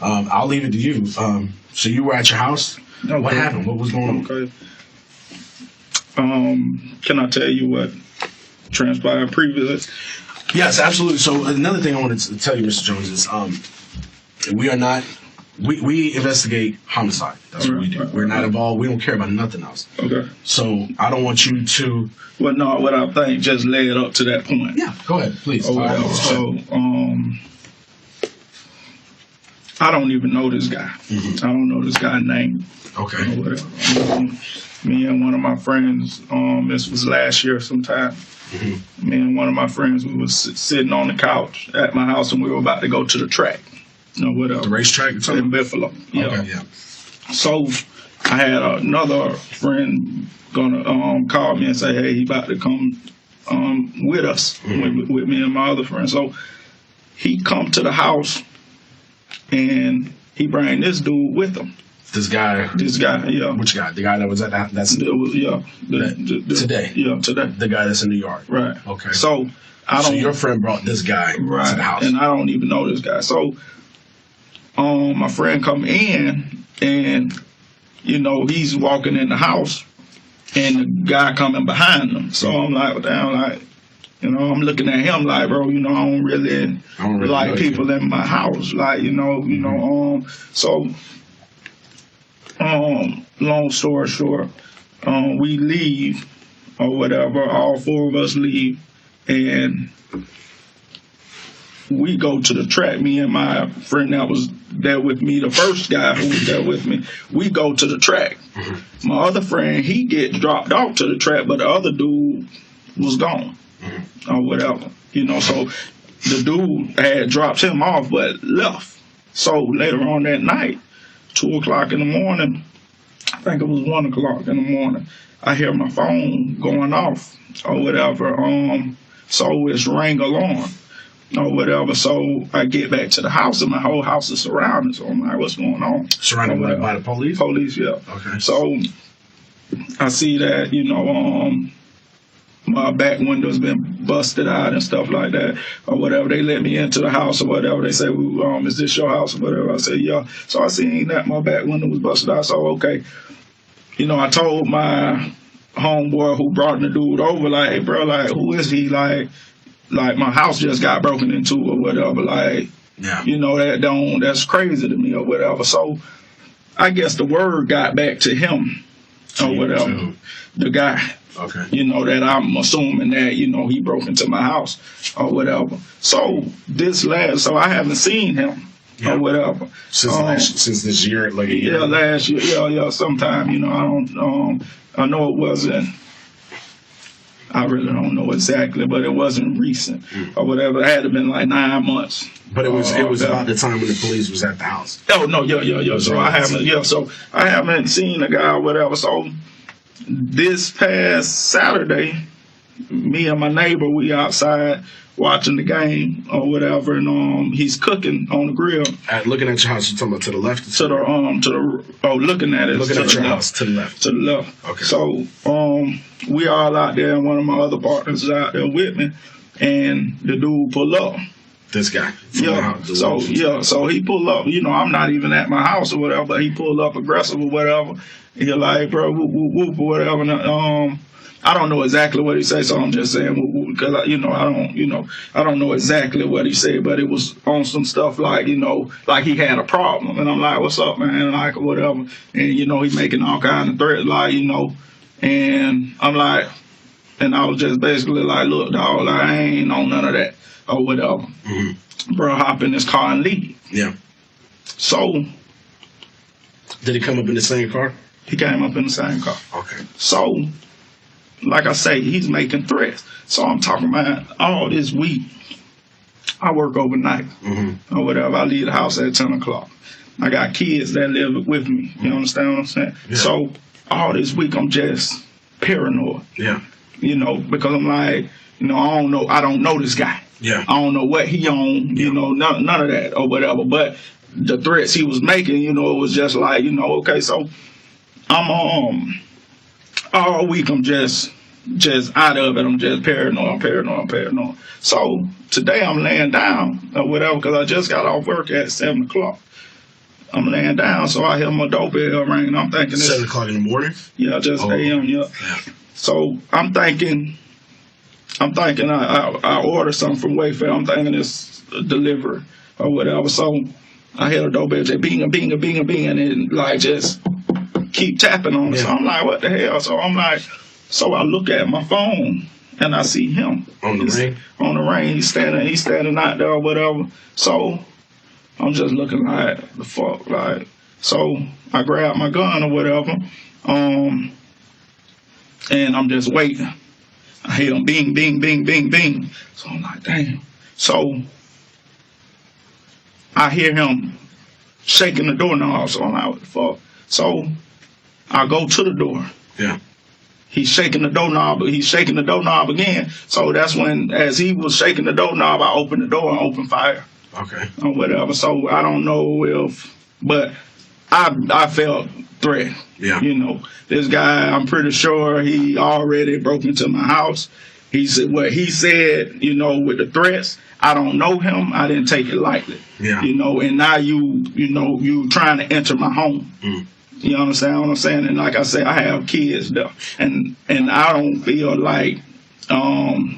I'll leave it to you. So you were at your house. Okay. What happened? What was going on? Okay. Can I tell you what transpired previously? Yes, absolutely. So another thing I wanted to tell you, Mr. Jones, is we are not. We investigate homicide. That's what we do. We're not involved. We don't care about nothing else. Okay. So I don't want you to. Well, no. What I think just led up to that point. Yeah. Go ahead, please. So I don't even know this guy. I don't know this guy's name. Okay. Or whatever. Me and one of my friends. This was last year sometime. Me and one of my friends, we was sitting on the couch at my house, and we were about to go to the track. Whatever. The racetrack in Buffalo. Yeah. Okay, yeah. So I had another friend gonna call me and say, hey, he about to come with us, with me and my other friend. So he come to the house and he bring this dude with him. This guy, yeah. Which guy? The guy that was at that? That's yeah. Today. Yeah, today. The guy that's in New York. Right. Okay. So So your friend brought this guy to the house, and I don't even know this guy. So my friend come in, and he's walking in the house, and the guy coming behind him. So I'm like, damn, I'm looking at him like, bro, I don't really like people in my house, like, So long story short, we leave or whatever. All four of us leave, and we go to the track. Me and my friend that was there with me, the first guy who was there with me, we go to the track. My other friend, he get dropped off to the track, but the other dude was gone or whatever. You know, so the dude had dropped him off but left. So later on that night, 2 o'clock in the morning, I think it was 1 o'clock in the morning, I hear my phone going off or whatever. So it's ring alarm or whatever. So I get back to the house and my whole house is surrounded. So I'm like, what's going on? Surrounded by the police? Police, yeah. Okay. So I see that, you know, my back window's been busted out and stuff like that or whatever. They let me into the house or whatever. They say, well, is this your house or whatever? I said, yeah. So I seen that my back window was busted out. So, okay. You know, I told my homeboy who brought the dude over, like, hey, bro, like, who is he? Like my house just got broken into or whatever. Like, yeah. You know, that's crazy to me or whatever. So I guess the word got back to him or whatever. The guy. Okay. You know, that I'm assuming that, you know, he broke into my house or whatever. So so I haven't seen him or whatever. Since this year, like a year? Yeah, last year, yeah, sometime, you know, I know it wasn't, I really don't know exactly, but it wasn't recent or whatever. It had to been like 9 months. But it was about the time when the police was at the house. Oh no, yeah. So I haven't seen the guy or whatever. So this past Saturday, me and my neighbor, we outside watching the game or whatever, and he's cooking on the grill. Looking at your house, you talking about to the left? Looking at it. Looking at your house, to the left. To the left. Okay. So we all out there, and one of my other partners is out there with me, and the dude pull up. This guy. Yeah. So he pull up. You know, I'm not even at my house or whatever, but he pulled up aggressive or whatever. And you're like, bro, whoop, whoop, whoop, or whatever. And, I don't know exactly what he said, so I'm just saying, because I don't know exactly what he said, but it was on some stuff like, you know, like he had a problem, and I'm like, what's up, man, like whatever, and you know, he making all kinds of threats, like, you know, and I'm like, and I was just basically like, look, dog, like, I ain't on none of that or whatever. Bro, hop in this car and leave. Yeah. So, did he come up in the same car? He came up in the same car. Okay. So, like I say, he's making threats. So I'm talking about all this week. I work overnight or whatever. I leave the house at 10 o'clock. I got kids that live with me. You understand what I'm saying? Yeah. So all this week I'm just paranoid. Yeah. You know, because I'm like, you know, I don't know this guy. Yeah. I don't know what he on, you know, none of that or whatever. But the threats he was making, you know, it was just like, you know, okay, so I'm all week I'm just out of it. I'm just paranoid. So today I'm laying down or whatever because I just got off work at 7 o'clock. I'm laying down, so I hear my doorbell ring. I'm thinking 7 o'clock in the morning? Yeah, just a.m. Yeah. So I'm thinking I ordered something from Wayfair. I'm thinking it's a delivery or whatever. So I hear the doorbell just bing, and like just keep tapping on it. Yeah. So I'm like, what the hell? So I look at my phone and I see him on the ring. On the ring, he's standing out there or whatever. So I'm just looking like the fuck, like. So I grab my gun or whatever, and I'm just waiting. I hear him bing, bing, bing, bing, bing. So I'm like, damn. So I hear him shaking the doorknob. So I'm like, what the fuck? So I go to the door. Yeah. He's shaking the doorknob again. So that's when, as he was shaking the doorknob, I opened the door and opened fire. Okay. Or whatever. So I don't know but I felt threat. Yeah. You know, this guy, I'm pretty sure he already broke into my house. He said what he said, you know, with the threats. I don't know him. I didn't take it lightly. Yeah. You know, and now you trying to enter my home. You understand what I'm saying? And like I say, I have kids though, and I don't feel like I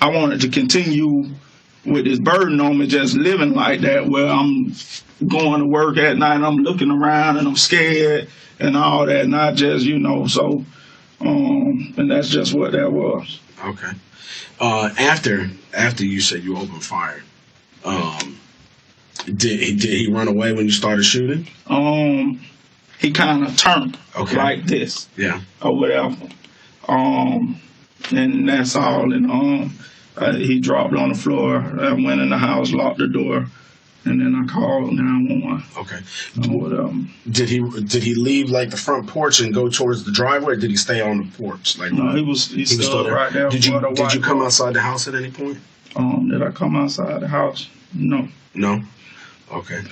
wanted to continue with this burden on me, just living like that, where I'm going to work at night, I'm looking around and I'm scared and all that, not just, so, and that's just what that was. Okay. After you said you opened fire, did he run away when you started shooting? He kind of turned like this, or whatever. And that's all. And he dropped on the floor. I went in the house, locked the door, and then I called 911. Okay. Whatever. Did he leave like the front porch and go towards the driveway, or did he stay on the porch? Like no, he stood there. Right there. Did you come outside the house at any point? Did I come outside the house? No. No. Okay.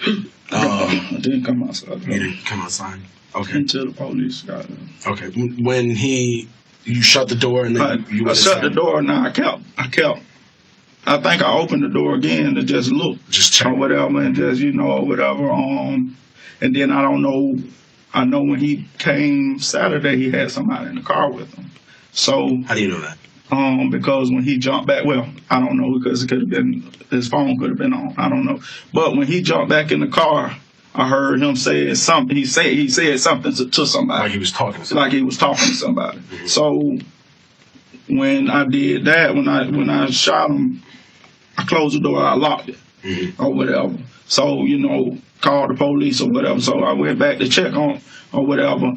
I didn't come outside. You didn't come outside. Okay. Until the police got there. Okay. When you shut the door and then I shut the door. Now I kept. I think I opened the door again to just look, just check or whatever, and just whatever. And then I don't know. I know when he came Saturday, he had somebody in the car with him. So how do you know that? Because when he jumped back, well, I don't know, because it could have been, his phone could have been on. I don't know. But when he jumped back in the car, I heard him say something. He said something to somebody. Like he was talking to somebody. Like he was talking to somebody. Mm-hmm. So when I did that, when I shot him, I closed the door, I locked it, or whatever. So, called the police or whatever. So I went back to check on or whatever.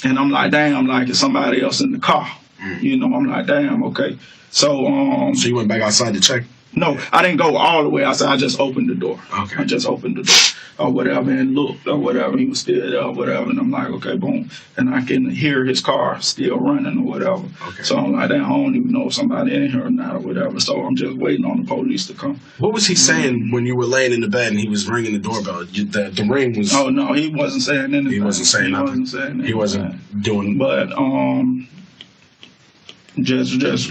And I'm like, damn, like it's somebody else in the car. I'm like, damn, okay. So So you went back outside to check? No, I didn't go all the way outside. I just opened the door. Okay. I just opened the door or whatever and looked or whatever. He was still there or whatever. And I'm like, okay, boom. And I can hear his car still running or whatever. Okay. So I'm like, damn, I don't even know if somebody in here or not or whatever. So I'm just waiting on the police to come. What was he saying when you were laying in the bed and he was ringing the doorbell? The ring was... Oh, no, he wasn't saying anything. He wasn't saying nothing. He wasn't doing... But, just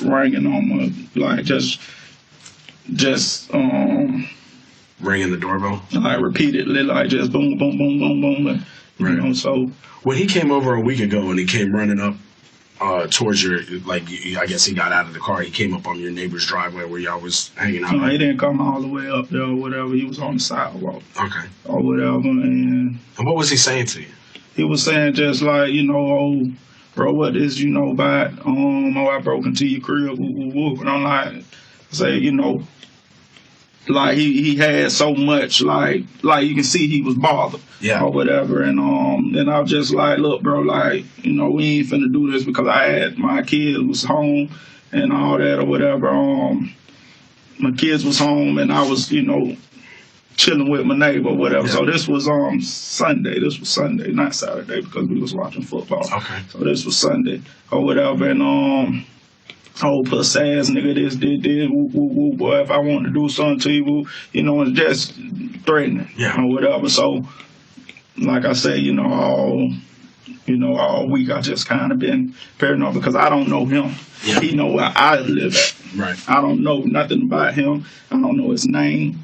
ringing on my, like, just ringing the doorbell, like repeatedly, like just boom, boom, boom, boom, boom. Right. So when he came over a week ago and he came running up towards your, like, I guess he got out of the car. He came up on your neighbor's driveway where y'all was hanging out. No, he didn't come all the way up there or whatever. He was on the sidewalk. Okay. Or whatever. And what was he saying to you? He was saying just like, oh, bro, what is, about, I broke into your crib, woo, woo, woo. And I'm like, like he had so much, like you can see he was bothered, or whatever. And I was just like, look, bro, like, we ain't finna do this because I had my kids was home and all that or whatever. My kids was home and I was, chilling with my neighbor or whatever. Yeah. So this was Sunday. This was Sunday, not Saturday, because we was watching football. Okay. So this was Sunday or whatever. And old puss ass nigga, this, woo, woo, woo, boy, if I want to do something to you, it's just threatening, or whatever. So, like I say, all week I just kind of been paranoid because I don't know him. Yeah. He know where I live at. Right. I don't know nothing about him. I don't know his name,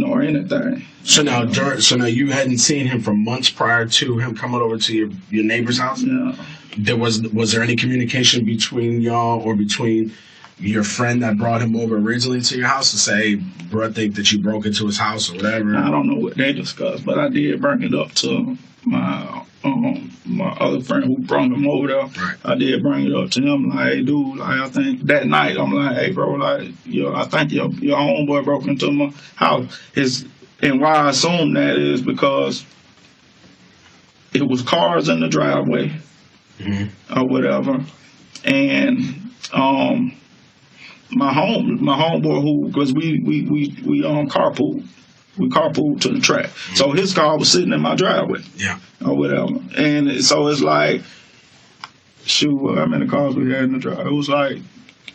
or anything. So now, you hadn't seen him for months prior to him coming over to your neighbor's house? Yeah. Was there any communication between y'all or between your friend that brought him over originally to your house to say, bro, I think that you broke into his house or whatever? I don't know what they discussed, but I did bring it up to my other friend who brought him over there. Right. I did bring it up to him, like, hey, dude, like, I think that night, I'm like, hey, bro, like, I think your homeboy broke into my house. And why I assume that is because it was cars in the driveway, or whatever, and my homeboy who, because we carpool. We carpooled to the track. So his car was sitting in my driveway. Yeah. Or whatever. And so it's like, shoot, how many cars we had in the driveway? It was like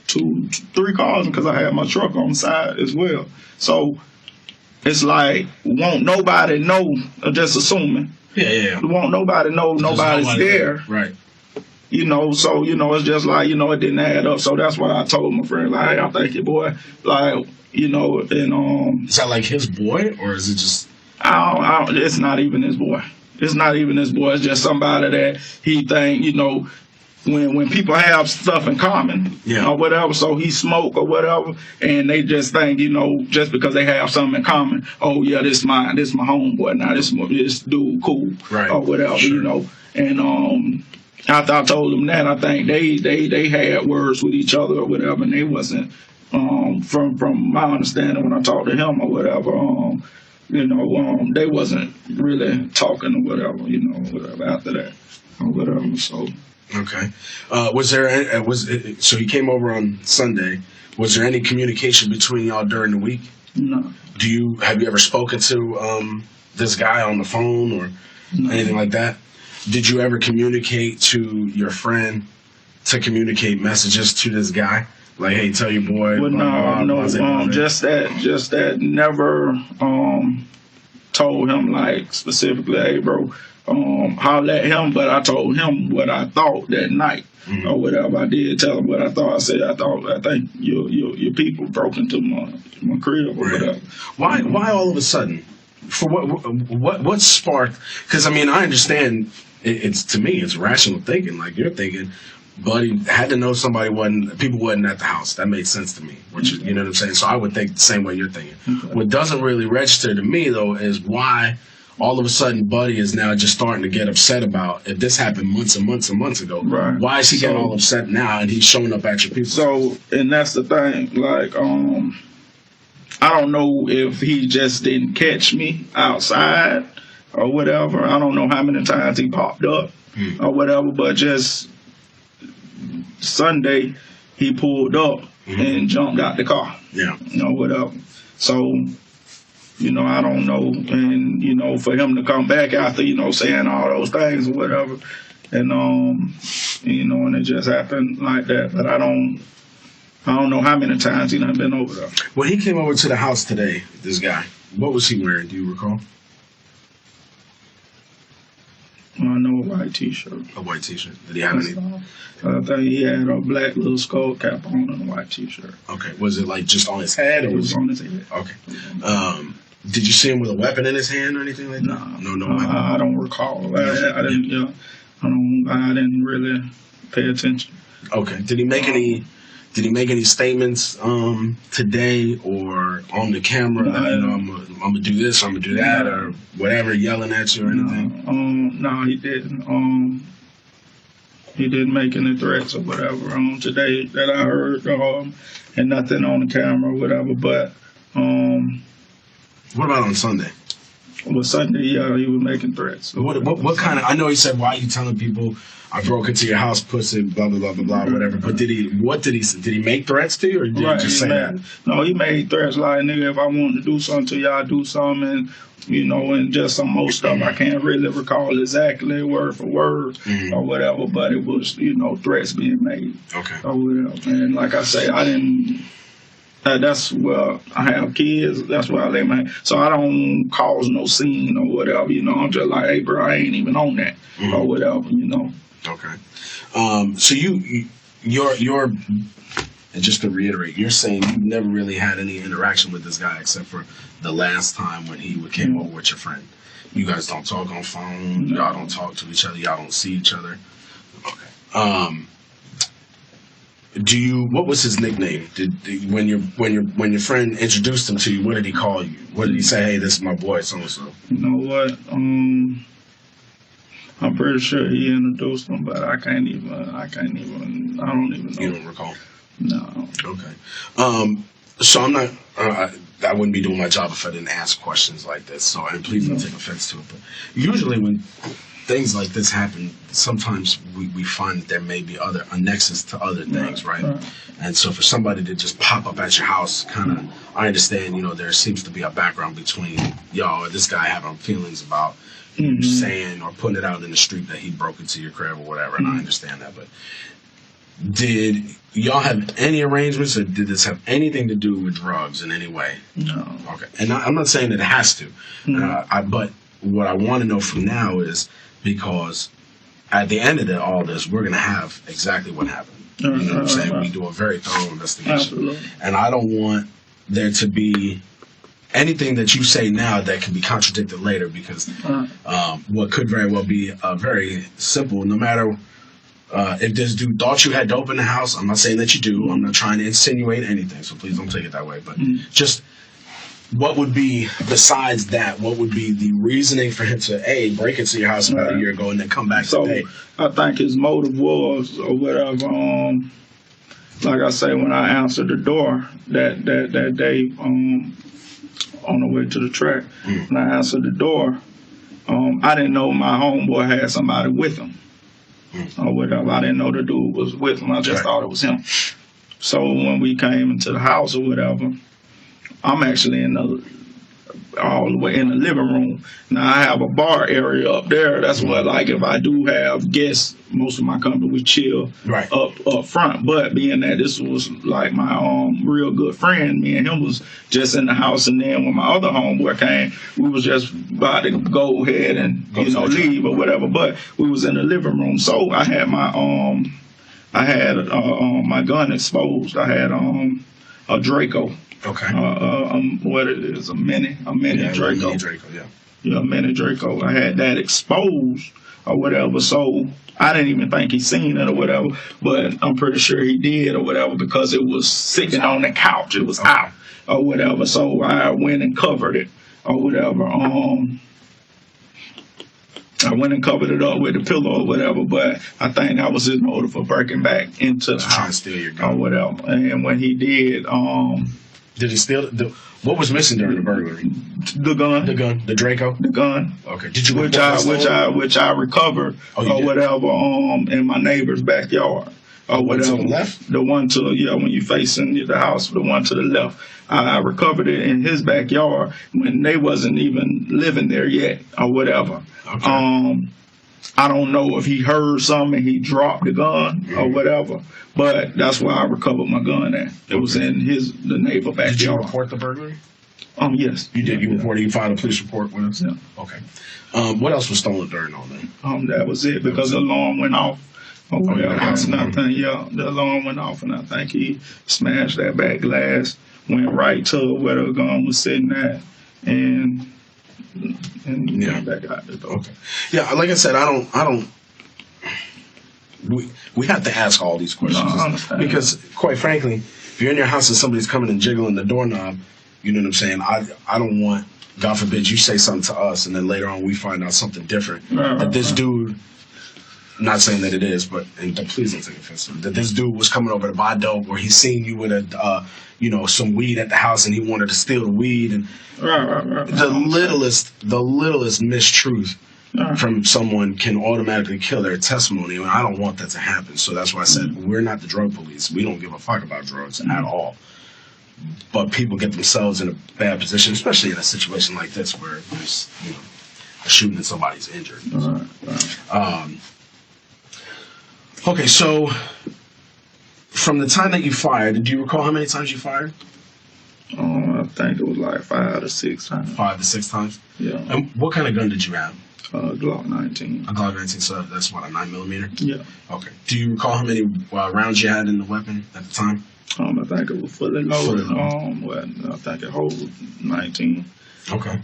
3 cars because I had my truck on the side as well. So it's like, won't nobody know, just assuming. Yeah. Won't nobody know nobody's there. Right. So, it's just like, it didn't add up. So that's why I told my friend, like, hey, I think your boy, like, and is that like his boy, or is it just? It's not even his boy. It's not even his boy. It's just somebody that he think, when people have stuff in common, or whatever, so he smoke or whatever, and they just think, just because they have something in common, oh yeah, this my homeboy, now this dude cool, or whatever, and after I told them that, I think they had words with each other or whatever, and they wasn't, from my understanding when I talked to him or whatever, they wasn't really talking or whatever, whatever after that or whatever, so. Okay. So he came over on Sunday. Was there any communication between y'all during the week? No. Have you ever spoken to this guy on the phone or anything like that? Did you ever communicate to your friend to communicate messages to this guy? Like, hey, tell your boy. Well, no, just that never told him like specifically, hey, bro, holler at him, but I told him what I thought that night or whatever. I did tell him what I thought. I said, I think your people broke into my crib or whatever. Why all of a sudden? For what sparked? Because I mean, I understand. It's to me, it's rational thinking. Like you're thinking, Buddy had to know people wasn't at the house. That made sense to me. Which you know what I'm saying. So I would think the same way you're thinking. What doesn't really register to me though is why all of a sudden Buddy is now just starting to get upset about if this happened months and months and months ago. Right. Why is he getting all upset now and he's showing up at your people? So, and that's the thing. Like, I don't know if he just didn't catch me outside or whatever. I don't know how many times he popped up or whatever, but just Sunday he pulled up and jumped out the car. Yeah. Whatever. So, I don't know. And, for him to come back after, saying all those things or whatever. And, and it just happened like that. But I don't know how many times he done been over there. When he came over to the house today, this guy, what was he wearing? Do you recall? I know a white T-shirt. A white T-shirt. Did he have any? I think he had a black little skull cap on and a white T-shirt. Okay. Was it like just on his head? Or it was on his head. Okay. Did you see him with a weapon in his hand or anything like that? No weapon. I don't recall. I didn't. I didn't really pay attention. Okay. Did he make any statements today or on the camera? I'm gonna do this, I'm gonna do that, or whatever, yelling at you or anything? No, he didn't. He didn't make any threats or whatever today that I heard, and nothing on the camera or whatever. But what about on Sunday? Well, Sunday, yeah, he was making threats. What kind of? I know he said, "Why are you telling people I broke into your house, pussy, blah blah blah blah blah, whatever." But did he make threats to you, or did he just say that? No, he made threats like, "Nigga, if I wanted to do something to y'all, do something," and just some more stuff. I can't really recall exactly word for word or whatever, but it was threats being made. Okay. Or whatever. And like I say, I didn't. That's where I have kids. That's where I lay my. So I don't cause no scene or whatever. I'm just like, hey, bro, I ain't even on that or whatever. Okay. So you're and just to reiterate, you're saying you never really had any interaction with this guy except for the last time when he came over with your friend. You guys don't talk on phone. Y'all don't talk to each other. Y'all don't see each other. Okay. What was his nickname? When your friend introduced him to you, what did he call you? What did he say? Hey, this is my boy, so and so. You know what? I'm pretty sure he introduced him, but I don't even know. You don't recall? No. Okay. So I'm not. I wouldn't be doing my job if I didn't ask questions like this. So, and please don't take offense to it. But usually when things like this happen, sometimes we find that there may be a nexus to other things, right? And so for somebody to just pop up at your house, I understand, there seems to be a background between y'all or this guy having feelings about saying or putting it out in the street that he broke into your crib or whatever, and I understand that. But did y'all have any arrangements, or did this have anything to do with drugs in any way? No. Okay. And I'm not saying that it has to, but what I want to know from now is, because at the end of all this, we're going to have exactly what happened. You know what I'm saying? We do a very thorough investigation. Absolutely. And I don't want there to be anything that you say now that can be contradicted later, because what could very well be very simple, no matter If this dude thought you had dope in the house, I'm not saying that you do. I'm not trying to insinuate anything, so please don't take it that way. But just what would be, besides that, what would be the reasoning for him to, A, break into your house about a year ago and then come back today? I think his motive was, or whatever, like I say, when I answered the door that day on the way to the track, when I answered the door, I didn't know my homeboy had somebody with him. Or whatever. I didn't know the dude was with him. I just thought it was him. So when we came into the house or whatever, I'm actually all the way in the living room. Now I have a bar area up there. That's what, like, if I do have guests, most of my company we chill up front. But being that this was like my real good friend, me and him was just in the house, and then when my other homeboy came, we was just about to go ahead and leave or whatever. But we was in the living room, so I had my my gun exposed. I had a Draco. Okay. What it is, a mini Draco. Mini Draco, a mini Draco. I had that exposed or whatever, so I didn't even think he seen it or whatever, but I'm pretty sure he did or whatever because it was sitting on the couch. It was out or whatever, so I went and covered it or whatever. I went and covered it up with a pillow or whatever, but I think that was his motive for breaking back into the house. Trying to steal your gun. Or whatever. And when he did, did he steal what was missing during the burglary? The gun. The Draco? The gun. Okay. Did you which I recovered or whatever in my neighbor's backyard. Or whatever. To the left? The one to when you facing the house, the one to the left. I recovered it in his backyard when they wasn't even living there yet or whatever. Okay. I don't know if he heard something and he dropped the gun or whatever, but that's where I recovered my gun at. It was in the neighbor backyard. Did you report the burglary? Yes. You did. You reported. You filed a police report with us. Yeah. Okay. What else was stolen during all that? That was it because the alarm went off. The alarm went off, and I think he smashed that back glass, went right to where the gun was sitting at, and back out the door. Okay. Yeah, like I said, I don't. We have to ask all these questions because, quite frankly, if you're in your house and somebody's coming and jiggling the doorknob, you know what I'm saying. I don't want, God forbid, you say something to us and then later on we find out something different that this dude. Not saying that it is, but please don't take offense. That this dude was coming over to buy dope, or he seen you with some weed at the house, and he wanted to steal the weed, and the littlest mistruth from someone can automatically kill their testimony, and I don't want that to happen. So that's why I said we're not the drug police. We don't give a fuck about drugs at all. But people get themselves in a bad position, especially in a situation like this where there's a shooting and somebody's injured. Okay, so from the time that you fired, do you recall how many times you fired? I think it was like 5 to 6 times. 5 to 6 times? Yeah. And what kind of gun did you have? Glock 19. A Glock 19, so that's what, a 9mm? Yeah. Okay. Do you recall how many rounds you had in the weapon at the time? I think it was fully loaded. I think it holds 19. Okay.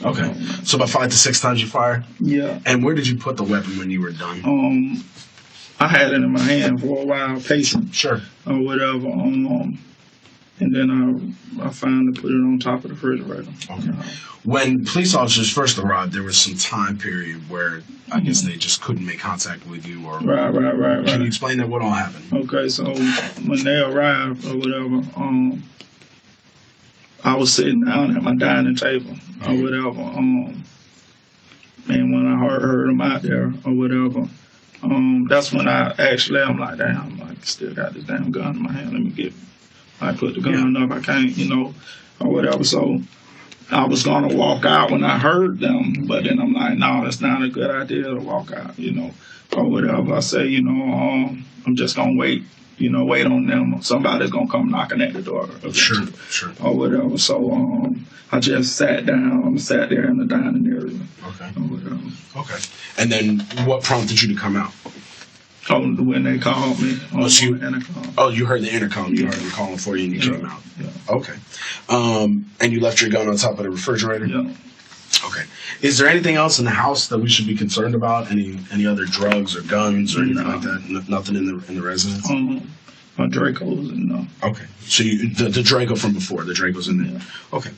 Okay. So about 5 to 6 times you fired? Yeah. And where did you put the weapon when you were done? I had it in my hand for a while, pacing. Sure. Or whatever. And then I finally put it on top of the refrigerator. Okay. When police officers first arrived, there was some time period where I guess they just couldn't make contact with you. Or Right. Can you explain that? What all happened? Okay, so when they arrived or whatever, I was sitting down at my dining table or whatever. And when I heard them out there or whatever, that's when I'm like, damn, I still got this damn gun in my hand. Let me get it. I put the gun up. I can't, or whatever. So I was going to walk out when I heard them, but then I'm like, no, that's not a good idea to walk out, or whatever. I say, I'm just going to wait, wait on them. Somebody's going to come knocking at the door. Sure. Or whatever. So I just sat down. I sat there in the dining area. Okay. Or whatever. Okay. And then what prompted you to come out? When they called me. You heard the intercom. You heard them calling for you and you came out. Yeah. Okay. And you left your gun on top of the refrigerator? Yeah. Okay. Is there anything else in the house that we should be concerned about? Any other drugs or guns or anything like that? Nothing in the residence. My Draco's in there. Okay, so the Draco from before, the Draco's in there. Yeah. Okay.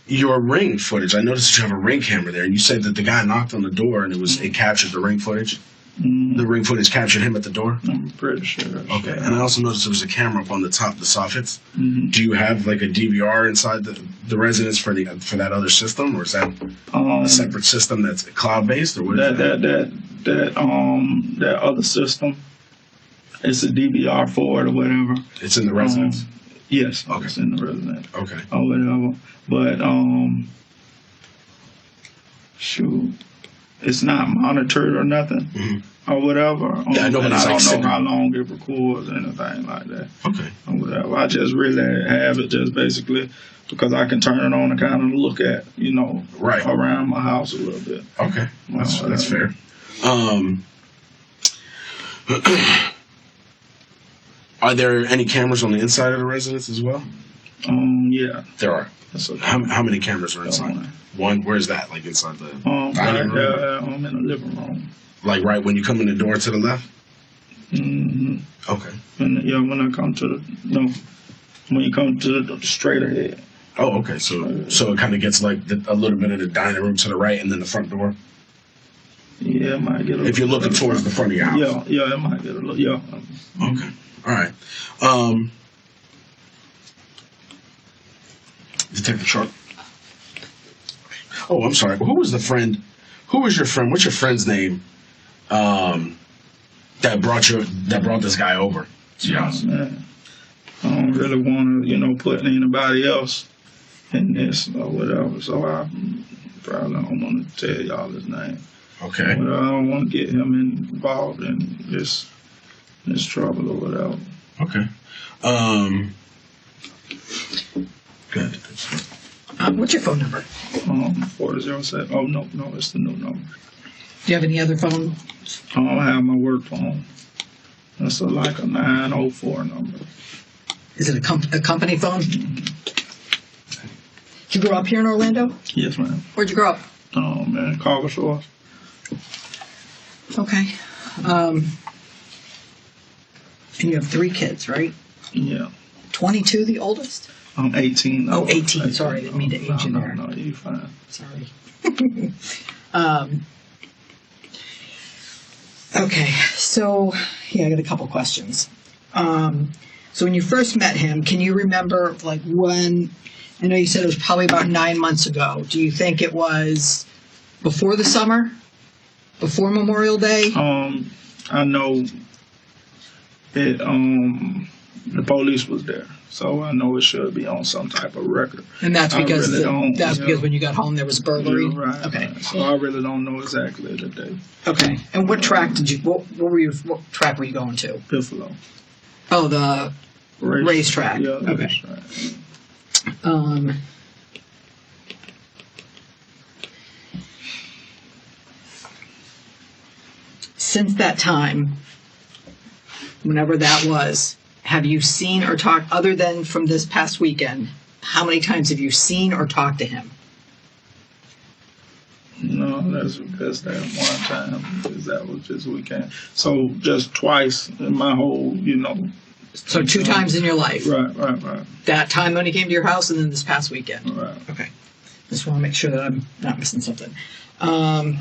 Your ring footage. I noticed that you have a ring camera there, and you said that the guy knocked on the door and it captured the ring footage. The ring footage captured him at the door? I'm pretty sure. Okay, and I also noticed there was a camera up on the top of the soffits. Do you have like a DVR inside the residence for that other system, or is that a separate system that's cloud-based, or what is that other system? It's a DVR for it or whatever. It's in the residence? Yes, okay. It's in the residence. Okay. Or whatever. But, shoot. It's not monitored or nothing, or whatever. Yeah, I don't know sitting. how long it records or anything like that. Okay. Or whatever. I just really have it just basically because I can turn it on and kind of look at, around my house a little bit. Okay, that's fair. Are there any cameras on the inside of the residence as well? Yeah. There are. Okay. How many cameras are inside? One. Where's that? Like inside the dining room? I'm in the living room. Like right when you come in the door to the left? Mm-hmm. Okay. When you come to the straight ahead. Oh, okay. So it kind of gets like a little bit of the dining room to the right, and then the front door. Yeah, it might get. If you're looking towards the front of your house. Yeah, it might get a little. Yeah. Okay. All right. Detective Sharp. Oh, I'm sorry. Who was your friend? What's your friend's name? That brought this guy over to your house. Man. I don't really want to, put anybody else in this or whatever. So I probably don't want to tell y'all his name. Okay. But I don't want to get him involved in this trouble or whatever. Okay. Good. What's your phone number? 407. Oh, no, it's the new number. Do you have any other phone? I have my work phone. That's like a 904 number. Is it a company phone? Did you grow up here in Orlando? Yes, ma'am. Where'd you grow up? Oh, man, Carver Shores. Okay. And you have 3 kids, right? Yeah. 22, the oldest? I'm 18. Oh, 18. Sorry, I didn't mean to age you there. No, you're fine. Sorry. Okay, so, I got a couple questions. So when you first met him, can you remember, when, I know you said it was probably about 9 months ago. Do you think it was before the summer? Before Memorial Day? I know it, the police was there. So I know it should be on some type of record. And that's because because when you got home there was burglary? Yeah, right. Okay. Right. So I really don't know exactly the day. Okay. And what track what track were you going to? Buffalo. Oh, the racetrack. Yeah, okay. Racetrack. Since that time, whenever that was, have you seen or talked, other than from this past weekend, how many times have you seen or talked to him? No, that's that one time, because that was just weekend. So just twice in my whole, So 2 times in your life? Right. That time when he came to your house and then this past weekend? Right. Okay. Just want to make sure that I'm not missing something. And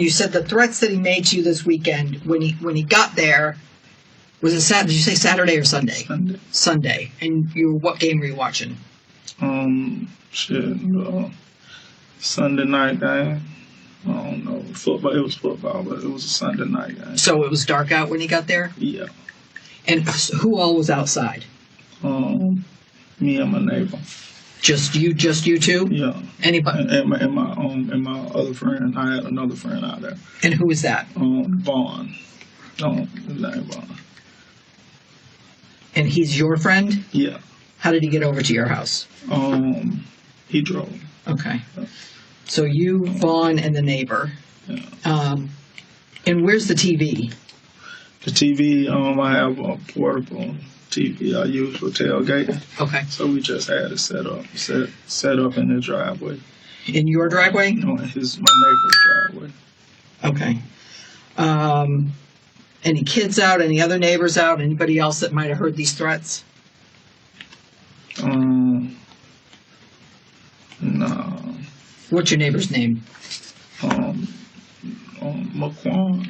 you said the threats that he made to you this weekend, when he got there, was it Saturday? Did you say Saturday or Sunday? Sunday. And what game were you watching? Sunday night game. I don't know. Football. It was football, but it was a Sunday night game. So it was dark out when he got there? Yeah. And who all was outside? Me and my neighbor. Just you two? Yeah. Anybody? And my other friend. I had another friend out there. And who was that? Vaughn. His name Vaughn. And he's your friend? Yeah. How did he get over to your house? He drove. Okay. So you, Vaughn, and the neighbor. Yeah. And where's the TV? The TV, I have a portable TV I use for tailgating. Okay. So we just had it set up in the driveway. In your driveway? No, my neighbor's driveway. Okay. Any kids out? Any other neighbors out? Anybody else that might have heard these threats? No. What's your neighbor's name? Marquand.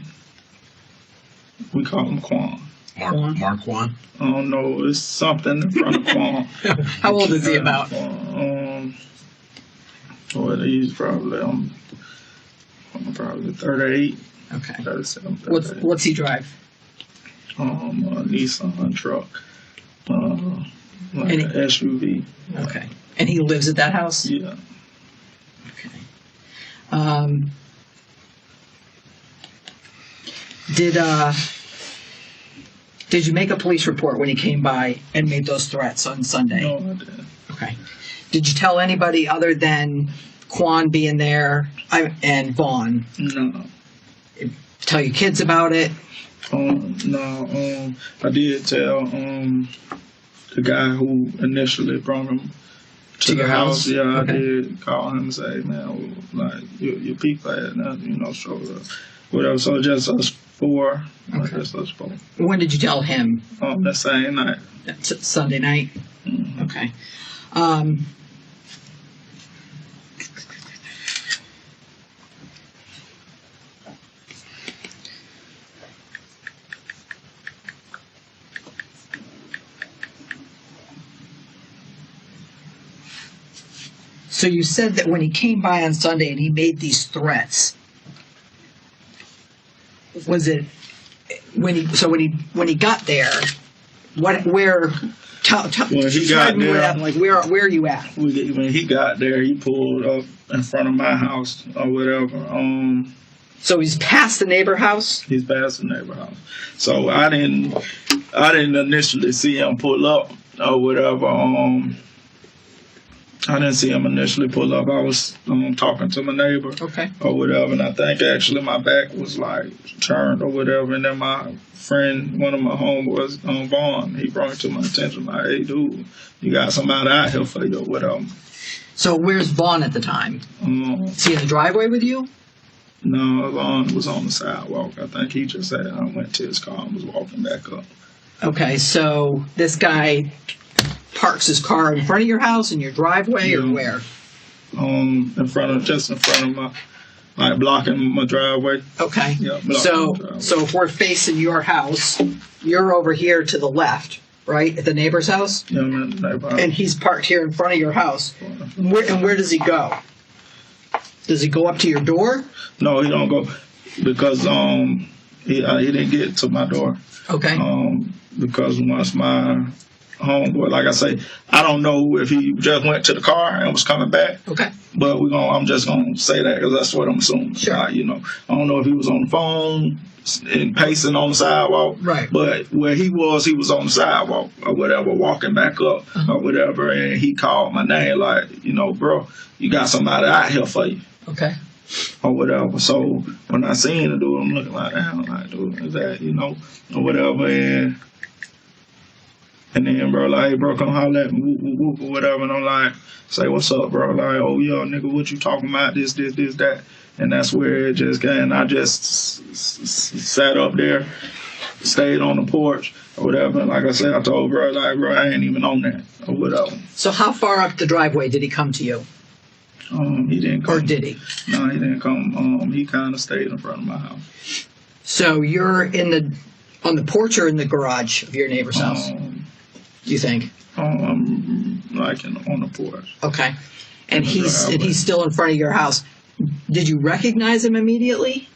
We call him Quan. Marquand? I don't know. It's something in front of Quan. How old is he about? Well, he's probably probably 38. Okay. 37. 38. What's he drive? A Nissan truck. Like Any- an SUV. Okay. And he lives at that house? Yeah. Okay. Did you make a police report when he came by and made those threats on Sunday? No, I didn't. Okay. Did you tell anybody other than Quan being there and Vaughn? No. Tell your kids about it? No. I did tell the guy who initially brought him to your the house. Yeah, Okay. I did call him and say, man, like your people had nothing, showed up, whatever. So just us four. Okay. Just us four. When did you tell him? That same night. Sunday night? Mm-hmm. Okay. So you said that when he came by on Sunday and he made these threats, was it when he got there? Where he got there, like where are you at? When he got there, he pulled up in front of my house or whatever. So he's past the neighbor house? He's past the neighbor house. So I didn't initially see him pull up or whatever. I didn't see him initially pull up. I was talking to my neighbor or whatever, and I think actually my back was like turned or whatever, and then my friend, one of my homeboys, Vaughn, he brought it to my attention like, hey dude, you got somebody out here for you or whatever. So where's Vaughn at the time? Is he in the driveway with you? No, Vaughn was on the sidewalk. I think he just went to his car and was walking back up. Okay, so this guy parks his car in front of your house, in your driveway, or where? Just in front of my, like blocking my driveway. Okay. Yeah, so if we're facing your house, you're over here to the left, right, at the neighbor's house? Yeah, I'm in the neighbor's house. And he's parked here in front of your house. Where does he go? Does he go up to your door? No, he don't go because he didn't get to my door. Okay. Because once my homeboy, like I say, I don't know if he just went to the car and was coming back. Okay. But I'm just gonna say that because that's what I'm assuming. Sure. I don't know if he was on the phone and pacing on the sidewalk. Right. But where he was on the sidewalk or whatever, walking back up or whatever, and he called my name like, bro, you got somebody out here for you. Okay. Or whatever. So when I seen the dude, I'm looking like, damn, like, dude, is that, or whatever, and then, bro, like, hey, bro, come holler at me, whoop, whoop, whoop, or whatever. And I'm like, say, what's up, bro? Like, oh, yeah, nigga, what you talking about? This, that. And that's where it just came. I just sat up there, stayed on the porch, or whatever. And like I said, I told bro, like, bro, I ain't even on that, or whatever. So how far up the driveway did he come to you? He didn't come. Or did he? No, he didn't come. He kind of stayed in front of my house. So you're on the porch or in the garage of your neighbor's house? You think? Like on the porch. Okay. And he's still in front of your house. Did you recognize him immediately?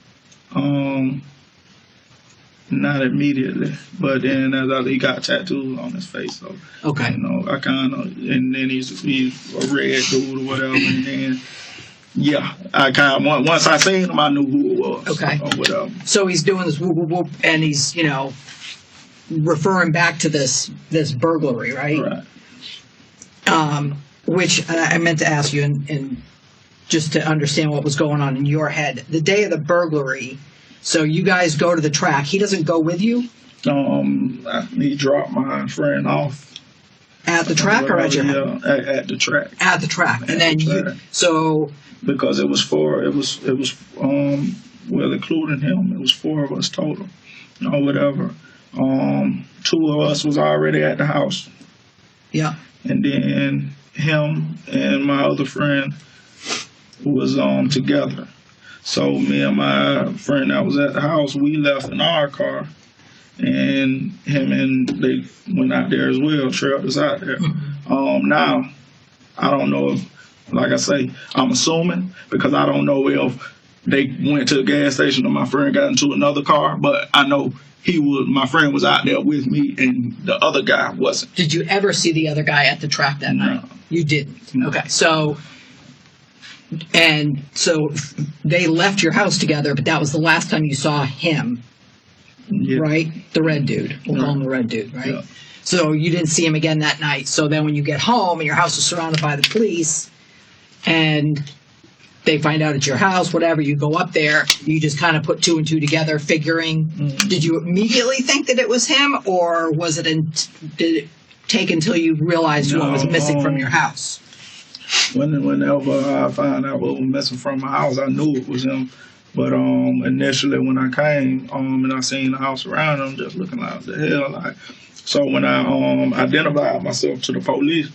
Not immediately, but then he got tattoos on his face, so okay. I kind of, and then he's a red dude or whatever, and then I kind of once I seen him, I knew who it was. Okay. Or whatever. So he's doing this whoop whoop whoop, and he's referring back to this burglary, right? Right. Which I meant to ask you, and just to understand what was going on in your head, the day of the burglary. So you guys go to the track. He doesn't go with you? He dropped my friend off At the track or at your house? Yeah, at the track. At the track. And then so... Because it was well, including him, it was 4 of us total, or whatever. 2 of us was already at the house. Yeah. And then him and my other friend was together. So me and my friend that was at the house, we left in our car, and him and they went out there as well, trailed us out there. Now, I don't know if, like I say, I'm assuming, because I don't know if they went to the gas station or my friend got into another car, but I know my friend was out there with me and the other guy wasn't. Did you ever see the other guy at the track that night? You didn't? No. Okay, so they left your house together, but that was the last time you saw him, right? The red dude. We'll call him the red dude, right? Yeah. So you didn't see him again that night. So then when you get home and your house is surrounded by the police and they find out it's your house, whatever, you go up there, you just kind of put 2 and 2 together, figuring, did you immediately think that it was him, or did it take until you realized what was missing from your house? Whenever I found out what was missing from my house, I knew it was him. But initially when I came and I seen the house around him, just looking like, the hell, like. So when I identified myself to the police,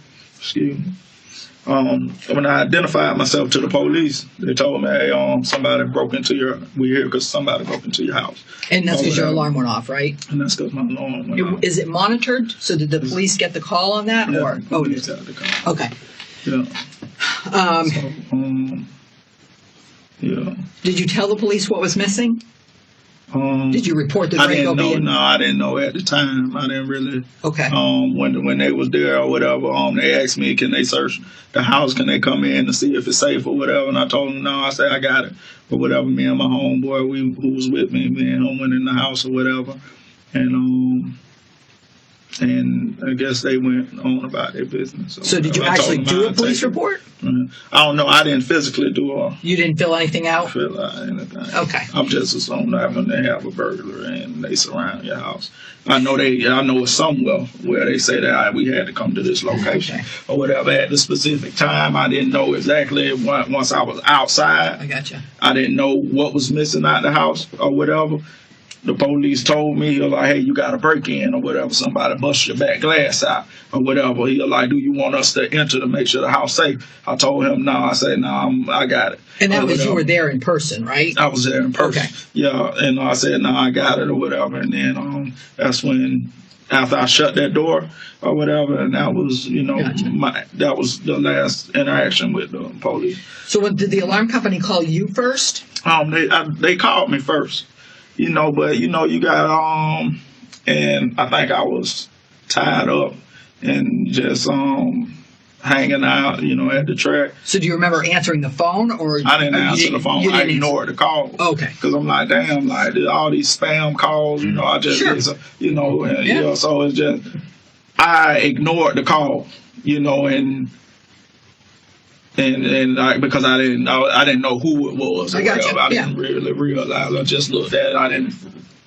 when I identified myself to the police, they told me, hey, somebody broke into we're here because somebody broke into your house. And that's because your alarm went off, right? And that's because my alarm went off. Is it monitored? So did the police get the call on that? Yeah, or the police got the call. Okay. Yeah. Yeah. Did you tell the police what was missing? Did you report the Draco being... No, I didn't know at the time. I didn't really. Okay. When they was there or whatever, they asked me, can they search the house? Can they come in to see if it's safe or whatever? And I told them, no. I said, I got it. Or whatever. Me and my homeboy, who was with me, me and him went in the house or whatever. And I guess they went on about their business. So did you actually do a police report? I don't know. I didn't physically do a... You didn't fill anything out? Fill out anything. Okay. I'm just assuming that when they have a burglar and they surround your house. I know it's somewhere where they say that we had to come to this location or whatever at the specific time. I didn't know exactly once I was outside. I gotcha. I didn't know what was missing out the house or whatever. The police told me, like, hey, you got to break in or whatever. Somebody bust your back glass out or whatever. He was like, do you want us to enter to make sure the house safe? I told him no. I said, no, I got it. And that was, you were there in person, right? I was there in person. Okay. Yeah, and I said, no, I got it or whatever. And then that's when, after I shut that door or whatever, and that was, gotcha. That was the last interaction with the police. So did the alarm company call you first? They called me first. But you got and I think I was tied up and just hanging out, at the track. So do you remember answering the phone, or I didn't answer the phone? I ignored the call. Okay. Because I'm like, damn, like all these spam calls, I just, sure. So it's just I ignored the call, and because I didn't know who it was. I got you. I didn't really realize. I just looked at it.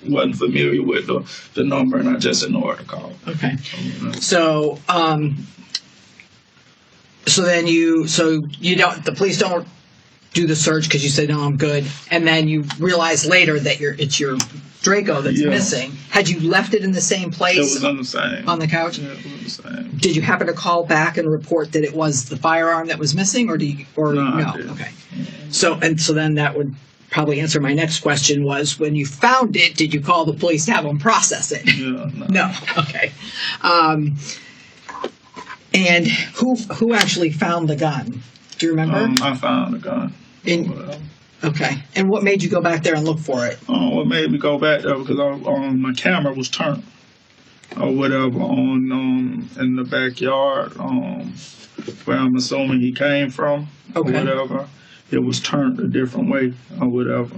Wasn't familiar with the number, and I just ignored the call. Okay. So then the police don't do the search because you said no, I'm good, and then you realize later that it's your Draco that's missing. Had you left it in the same place? It was on the same. On the couch? Yeah, it was the same. Did you happen to call back and report that it was the firearm that was missing, or No? I didn't. Okay. So then that would probably answer my next question: was when you found it, did you call the police to have them process it? Yeah, no. No. Okay. And who actually found the gun? Do you remember? I found the gun. Okay. And what made you go back there and look for it? What made me go back there because my camera was turned or whatever in the backyard where I'm assuming he came from or whatever. It was turned a different way or whatever.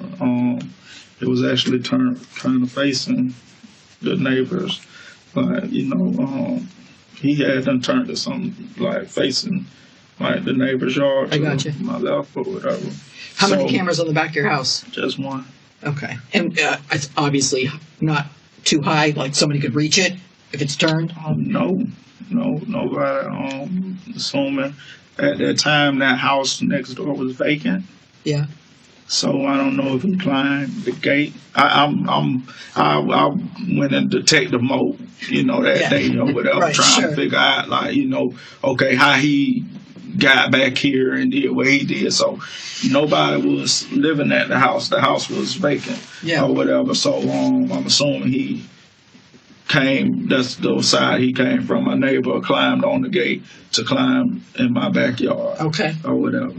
It was actually turned kind of facing the neighbors, but he had them turned to something like facing like the neighbor's yard. I got you. My left or whatever. How many cameras on the back of your house? Just one. Okay. And it's obviously not too high, like somebody could reach it? if it's turned? No, nobody. Assuming at that time that house next door was vacant. Yeah. So I don't know if he climbed the gate. I went in detective mode, that day or whatever, Right, trying sure. to figure out, okay, how he got back here and did what he did. So nobody was living at the house. The house was vacant or whatever. So I'm assuming he came. That's the side he came from. My neighbor climbed on the gate to climb in my backyard. Okay. Or whatever.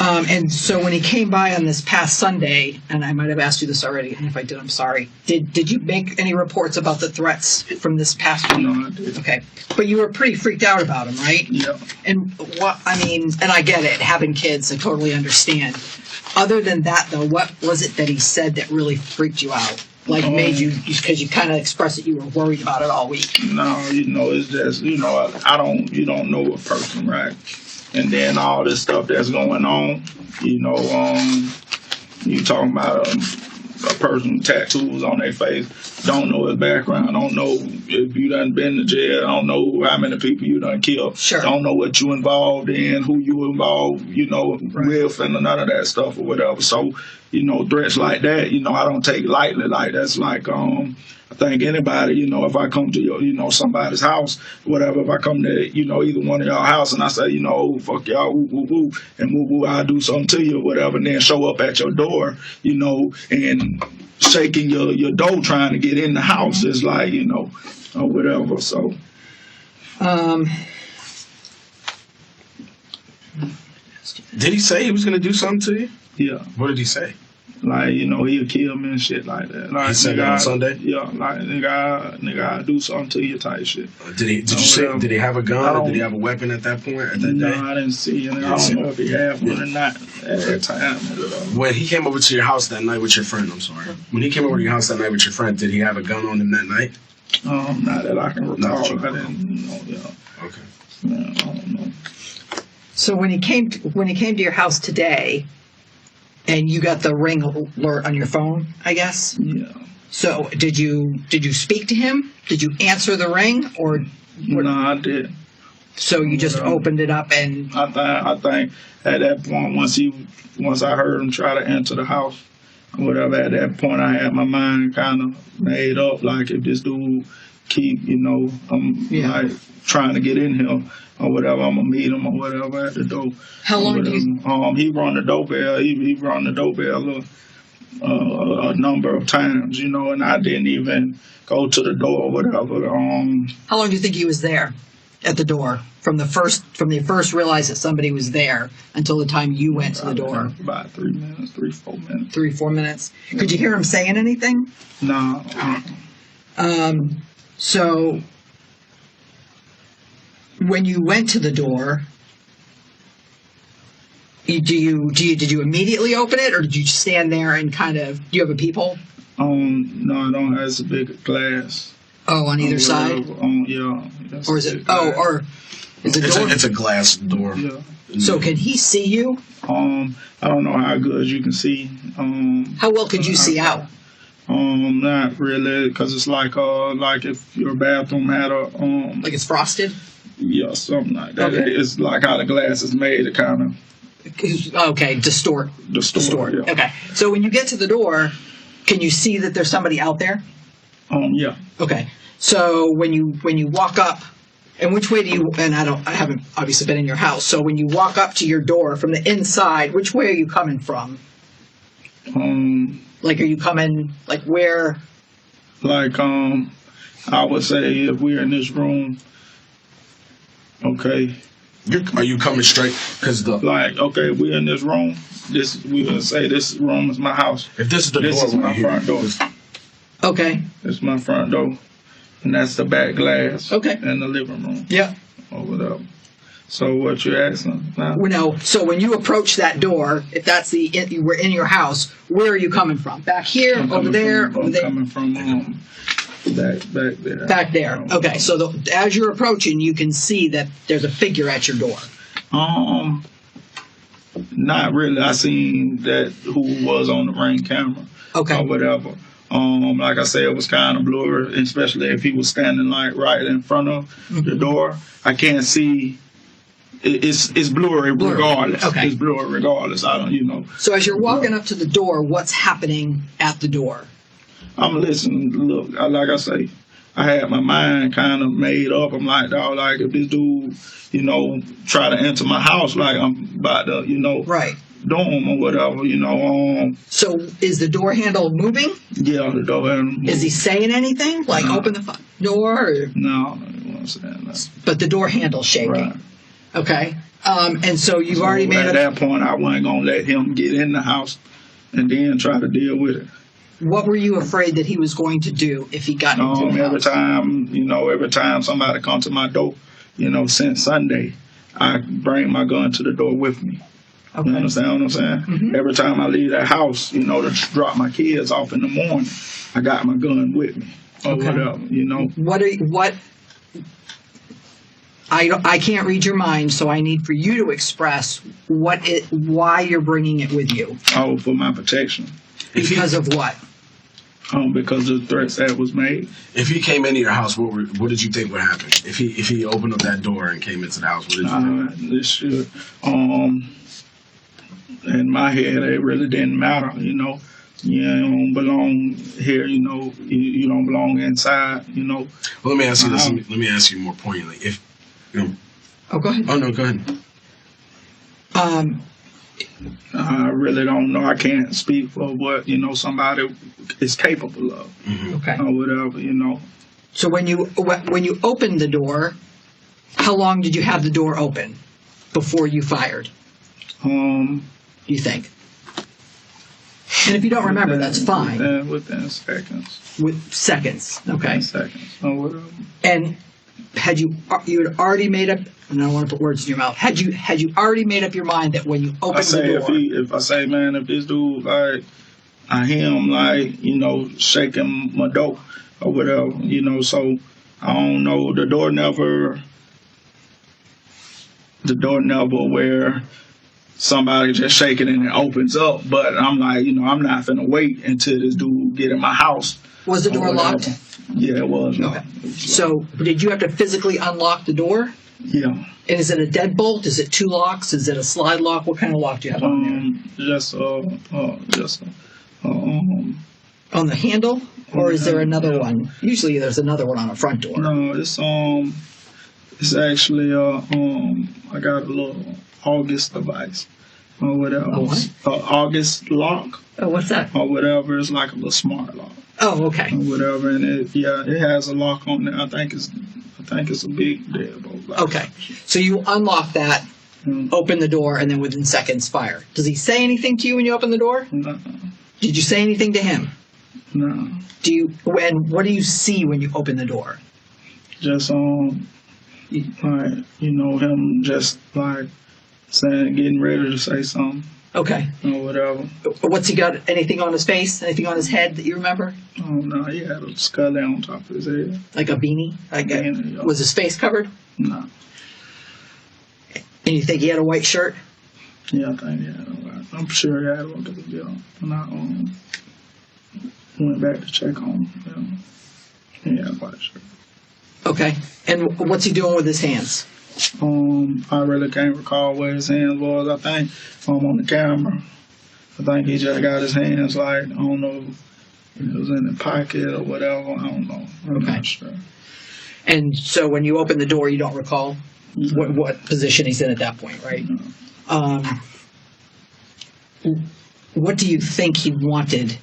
And so when he came by on this past Sunday, and I might have asked you this already, and if I did, I'm sorry. Did you make any reports about the threats from this past week? No, I didn't. Okay. But you were pretty freaked out about him, right? Yeah. And and I get it, having kids, I totally understand. Other than that, though, what was it that he said that really freaked you out? Like made you, because you kind of expressed that you were worried about it all week. No, it's just, you don't know a person, right? And then all this stuff that's going on, you talking about a person with tattoos on their face, don't know his background, don't know if you done been to jail, don't know how many people you done killed, don't know what you involved in, who you involved, with, and none of that stuff or whatever. So, threats like that, I don't take lightly. Like that's like, I think anybody, if I come to your, somebody's house, whatever, if I come to, either one of y'all house and I say, fuck y'all, woo, woo, woo, and woo, woo, I'll do something to you or whatever, and then show up at your door, and shaking your door trying to get in the house is like, or whatever, so. Did he say he was going to do something to you? Yeah. What did he say? Like, he'll kill me and shit like that. Like, he said that on Sunday? Yeah, like, nigga, I'll do something to you type shit. Did he have a gun or did he have a weapon at that point, at that day? No, I didn't see him. I don't know if he had one or not at that time. When he came over to your house that night with your friend, when he came over to your house that night with your friend, did he have a gun on him that night? Not that I can recall. I didn't know, Okay. Yeah, I don't know. So when he came to your house today, and you got the ring alert on your phone, I guess? Yeah. So did you speak to him? Did you answer the ring, or? No, I did. So you just opened it up and? I think at that point, once I heard him try to enter the house, or whatever, at that point I had my mind kind of made up, like if this dude keep, like trying to get in here, or whatever, I'm gonna meet him or whatever at the door. How long do you? He run the doorbell. He run the doorbell a number of times, and I didn't even go to the door or whatever. How long do you think he was there at the door from they first realized that somebody was there until the time you went to the door? About 3 minutes, 4 minutes. 3-4 minutes. Could you hear him saying anything? No. So when you went to the door, did you immediately open it, or did you stand there and kind of? Do you have a peephole? No, I don't. It's a big glass. Oh, on either side. Yeah. Or is it? Oh, or is it? It's a glass door. Yeah. So can he see you? I don't know how good you can see. How well could you see out? Not really, because it's like if your bathroom had a like it's frosted. Yeah, something like that. Okay. It's like how the glass is made. It kind of. Okay, distort. Yeah. Okay, so when you get to the door, can you see that there's somebody out there? Yeah. Okay, so when you walk up, and which way do you? And I haven't obviously been in your house. So when you walk up to your door from the inside, which way are you coming from? Like, are you coming like where? Like I would say if we're in this room, okay. Are you coming straight? Okay, we're in this room. We would say this room is my house. If this is the this door, is my front door. Okay. This is my front door, and that's the back glass. Okay. In the living room. Yeah. Or whatever. So what you asking now? No. So when you approach that door, if that's we're in your house, where are you coming from? Back here, over there, over there. I'm coming from back there. Back there. Okay. So as you're approaching, you can see that there's a figure at your door. Not really. I seen that who was on the ring camera. Okay. Or whatever. Like I said, it was kind of blurry, especially if he was standing like right in front of the door. I can't see. It's blurry regardless. Okay. It's blurry regardless. I don't. So as you're walking up to the door, what's happening at the door? I'm listening. Look, like I say, I had my mind kind of made up. I'm like, dog, like if this dude, try to enter my house, like I'm about to, right, dorm or whatever, So is the door handle moving? Yeah, the door handle. Is he saying anything? Like open the door? Or? No, he wasn't saying that. But the door handle's shaking. Right. Okay. And so you've already made at that point, I wasn't gonna let him get in the house and then try to deal with it. What were you afraid that he was going to do if he got into the house? Every time somebody comes to my door, since Sunday, I bring my gun to the door with me. Okay. You understand what I'm saying? Mm-hmm. Every time I leave that house, to drop my kids off in the morning, I got my gun with me or whatever. I can't read your mind, so I need for you to express why you're bringing it with you. Oh, for my protection. Because of what? Because of the threats that was made. If he came into your house, what did you think would happen? If he opened up that door and came into the house, what did you think? This should, in my head, it really didn't matter. You don't belong here. You don't belong inside. Well, let me ask you this. Let me ask you more poignantly. Oh, go ahead. Oh no, go ahead. I really don't know. I can't speak for what somebody is capable of. Mm-hmm. Okay. Or whatever. So when you opened the door, how long did you have the door open before you fired? You think? And if you don't remember, that's fine. Within seconds. With seconds. Okay. Within seconds. Or whatever. And you had already made up, and I don't want to put words in your mouth. Had you already made up your mind that when you opened the door? If I say, man, if this dude like I hear him like shaking my door or whatever, so I don't know. The door never where somebody just shaking and it opens up. But I'm like, I'm not finna wait until this dude get in my house. Was the door locked? Yeah, it was. Okay. So did you have to physically unlock the door? Yeah. And is it a deadbolt? Is it two locks? Is it a slide lock? What kind of lock do you have on there? Just on the handle, or is there another one? Usually, there's another one on a front door. No, it's actually I got a little August device or whatever. A what? August lock. Oh, what's that? Or whatever. It's like a little smart lock. Oh, okay. Or whatever, and it has a lock on there. I think it's a big deadbolt. Okay, so you unlock that, open the door, and then within seconds fire. Does he say anything to you when you open the door? No. Did you say anything to him? No. And what do you see when you open the door? Just him just like saying, getting ready to say something. Okay. Or whatever. What's he got? Anything on his face? Anything on his head that you remember? Oh no, he had a skull on top of his head. Like a beanie? Was his face covered? No. And you think he had a white shirt? Yeah, I think he had a white. I'm sure he had one because when I went back to check on him, he had a white shirt. Okay. And what's he doing with his hands? I really can't recall where his hands was. I think on the camera. I think he just got his hands like, I don't know, it was in the pocket or whatever. I don't know. I'm not sure. And so when you open the door, you don't recall what position he's in at that point, right? What do you think he wanted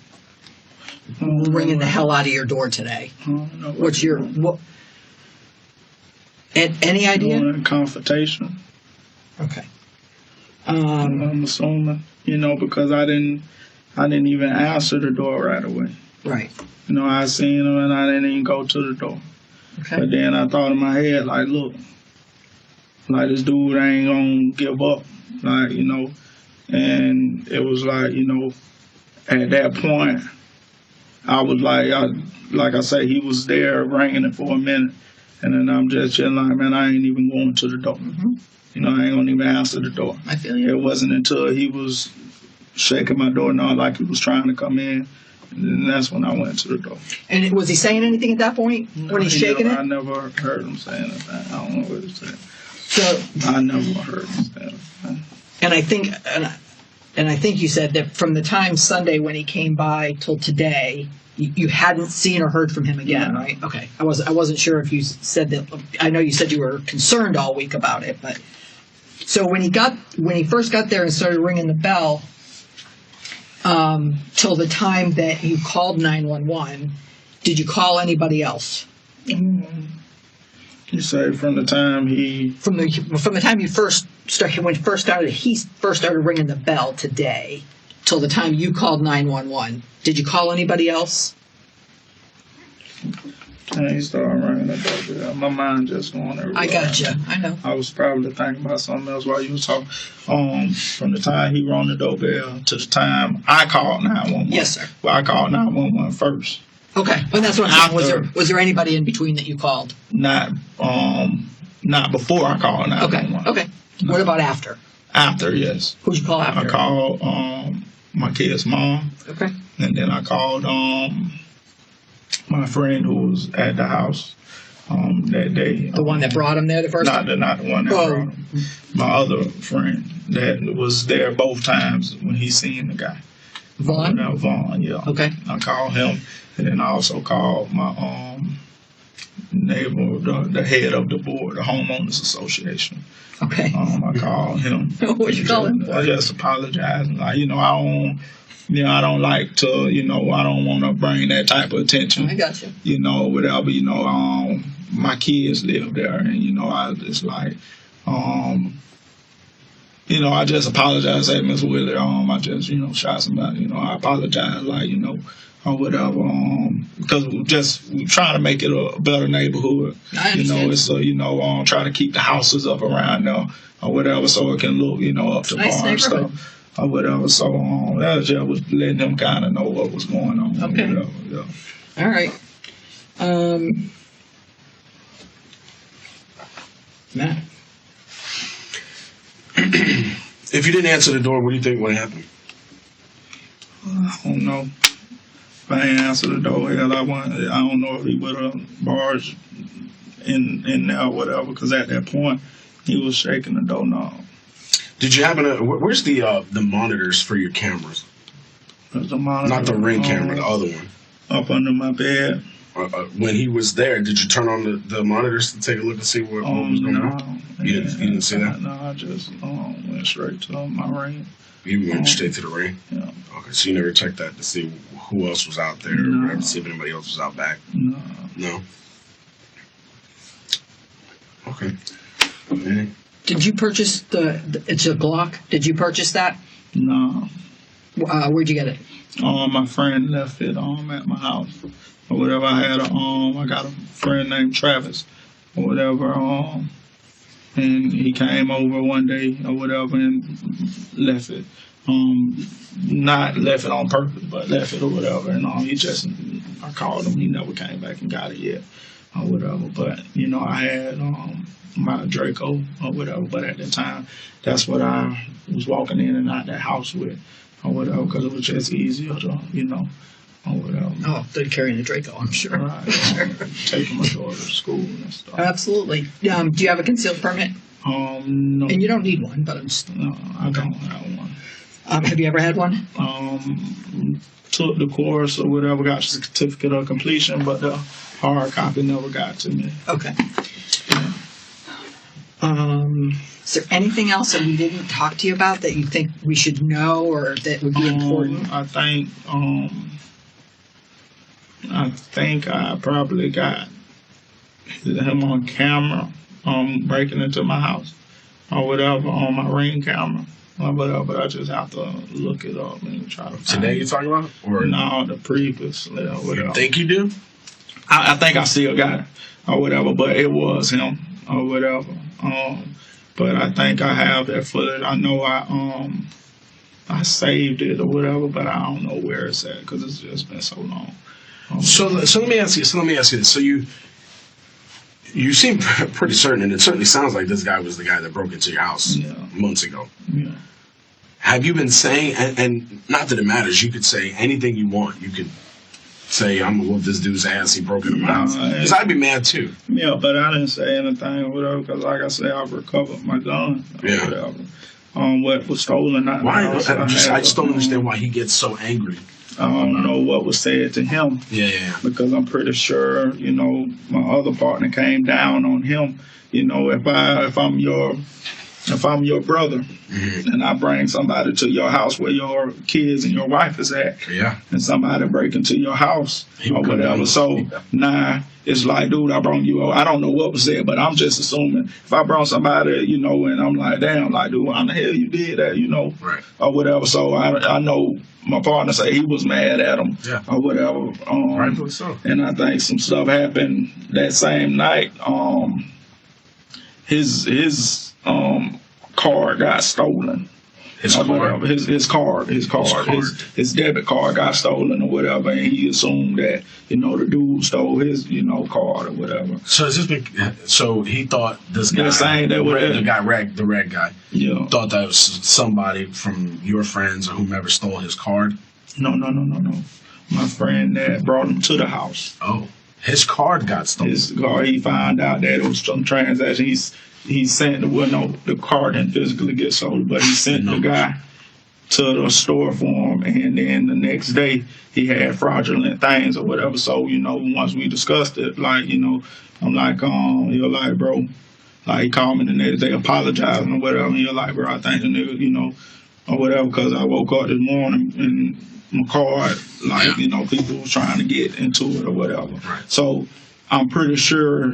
ringing the hell out of your door today? What's your... Any idea? Confrontation. Okay. I'm assuming, because I didn't even answer the door right away. Right. I seen him and I didn't even go to the door. Okay. But then I thought in my head, like, look, like this dude ain't gonna give up, like, and it was like, at that point, I was like I say, he was there ringing it for a minute. And then I'm just chilling like, man, I ain't even going to the door. Mm-hmm. I ain't gonna even answer the door. I feel you. It wasn't until he was shaking my door, like he was trying to come in And that's when I went to the door. And was he saying anything at that point when he's shaking it? I never heard him say anything. I don't know what he said. So I never heard him say anything. And I think you said that from the time Sunday when he came by till today, you hadn't seen or heard from him again, right? Okay. I wasn't sure if you said that. I know you said you were concerned all week about it, but so when he first got there and started ringing the bell, till the time that you called 911, did you call anybody else? You say from the time from the time you first started, when he first started ringing the bell today till the time you called 911. Did you call anybody else? And he started ringing the doorbell. My mind just going everywhere. I got you. I know. I was probably thinking about something else while you were talking. From the time he rang the doorbell to the time I called 911. Yes, sir. Well, I called 911 first. Okay, well that's what I'm saying. Was there anybody in between that you called? Not before I called 911. Okay. No. What about after? After, yes. Who'd you call after? I called my kid's mom. Okay. And then I called my friend who was at the house that day. The one that brought him there the first time? Not the one that brought him. My other friend that was there both times when he seen the guy. Vaughn? Vaughn, yeah. Okay. I called him, and then I also called my neighbor, the head of the board, the homeowners association. Okay. I called him. What you call him? I just apologized. Like, I don't like to, I don't want to bring that type of attention. I got you. Whatever, my kids live there, and, I just like, I just apologize, hey, Miss Willie, I just, shot somebody, I apologize, like, or whatever, because we're trying to make it a better neighborhood. I understand. It's try to keep the houses up around there or whatever, so it can look, up to par and stuff or whatever. So that just was letting them kind of know what was going on. Okay. Whatever, yeah. All right. Matt. If you didn't answer the door, what do you think would happen? I don't know. If I ain't answer the door, hell, I don't know if he would have barged in there or whatever, because at that point, he was shaking the doorknob. Did you happen to, where's the monitors for your cameras? The monitor, not the Ring camera, the other one. Up under my bed. When he was there, did you turn on the monitors to take a look and see what was going on? You didn't see that? No, I just went straight to my Ring. You went straight to the Ring? Yeah. Okay, so you never checked that to see who else was out there, or whatever, to see if anybody else was out back? No. No? Okay. Okay. Did you purchase it's a Glock? Did you purchase that? No. Where'd you get it? My friend left it at my house or whatever. I got a friend named Travis or whatever, and he came over one day or whatever and left it. Not left it on purpose, but left it or whatever. And I called him. He never came back and got it yet or whatever. But I had my Draco or whatever. But at the time, that's what I was walking in and out that house with or whatever, because it was just easier to or whatever. Oh, they're carrying the Draco, I'm sure. Right. Taking my daughter to school and stuff. Absolutely. Do you have a concealed permit? No. And you don't need one, but I'm just... No, I don't have one. Have you ever had one? Took the course or whatever, got a certificate of completion, but the hard copy never got to me. Okay. Is there anything else that we didn't talk to you about that you think we should know or that would be important? I think I probably got him on camera, breaking into my house or whatever on my Ring camera or whatever. But I just have to look it up and try to find Today you talking about? Or no, the previous or whatever. You think you do? I think I still got it or whatever, but it was him or whatever. But I think I have that footage. I know I saved it or whatever, but I don't know where it's at because it's just been so long. So let me ask you this. So you seem pretty certain, and it certainly sounds like this guy was the guy that broke into your house months ago. Yeah. have you been saying, and not that it matters, you could say anything you want. You could say, I'm gonna whoop this dude's ass, he broke into my house. Because I'd be mad too. Yeah, but I didn't say anything or whatever, because like I said, I've recovered my gun or whatever. What was stolen? Why? I just don't understand why he gets so angry. I don't know what was said to him. Yeah. Because I'm pretty sure, you know, my other partner came down on him. You know, if I'm your brother, and I bring somebody to your house where your kids and your wife is at, and somebody break into your house or whatever. So now it's like, dude, I brought you. I don't know what was said, but I'm just assuming if I brought somebody, you know, and I'm like, damn, like, dude, why the hell you did that, you know, or whatever. So I know my partner say he was mad at him or whatever. Rightfully so. And I think some stuff happened that same night. His card got stolen. His card? His debit card got stolen or whatever, and he assumed that, you know, the dude stole his, you know, card or whatever. So is this so he thought this guy, the red guy, thought that was somebody from your friends or whomever stole his card? No. My friend that brought him to the house. Oh. His card got stolen. His card, he found out that it was some transaction. He sent the card didn't physically get sold, but he sent the guy to the store for him, and then the next day he had fraudulent things or whatever. So, you know, once we discussed it, like, you know, I'm like, you're like, bro, like, he called me the next day apologizing or whatever, and you're like, bro, I think the nigga, you know, or whatever, because I woke up this morning and my card, like, you know, people was trying to get into it or whatever. Right. So I'm pretty sure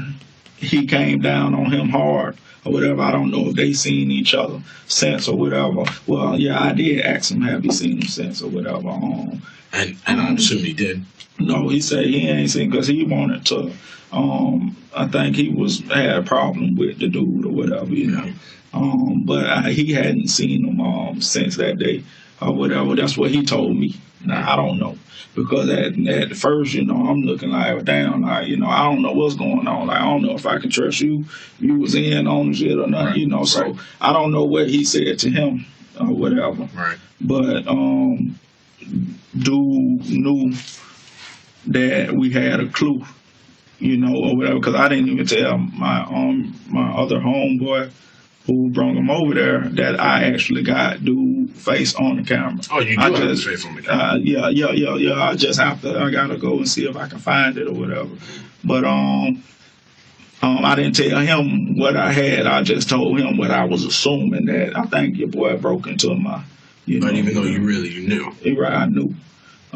he came down on him hard or whatever. I don't know if they seen each other since or whatever. Well, yeah, I did ask him, have you seen him since or whatever. And I assume he did. No, he said he ain't seen, because he wanted to. I think he had a problem with the dude or whatever, you know. But he hadn't seen him since that day or whatever. That's what he told me. Now, I don't know, because at first, you know, I'm looking like, damn, like, you know, I don't know what's going on. Like, I don't know if I can trust you. You was in on the shit or nothing, you know. So I don't know what he said to him or whatever. Right. But dude knew that we had a clue, you know, or whatever, because I didn't even tell my other homeboy who brought him over there that I actually got dude face on the camera. Oh, you do have his face on the camera? Yeah. I gotta go and see if I can find it or whatever. But I didn't tell him what I had. I just told him what I was assuming, that I think your boy broke into my, you know. But even though you knew. Right, I knew.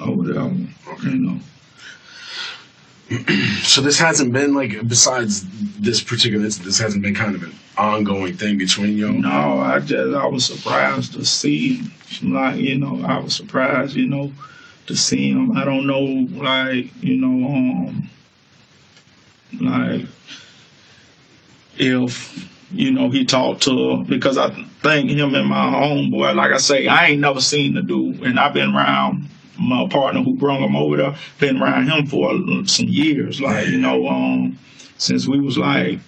Or whatever, you know. So this hasn't been, like, besides this particular incident, this hasn't been kind of an ongoing thing between you? No, I was surprised to see, like, you know, I was surprised, you know, to see him. I don't know, like, you know, like, if, you know, he talked to, because I think him and my homeboy, like I say, I ain't never seen the dude, and I've been around my partner who brought him over there, been around him for some years, like, you know, since we was like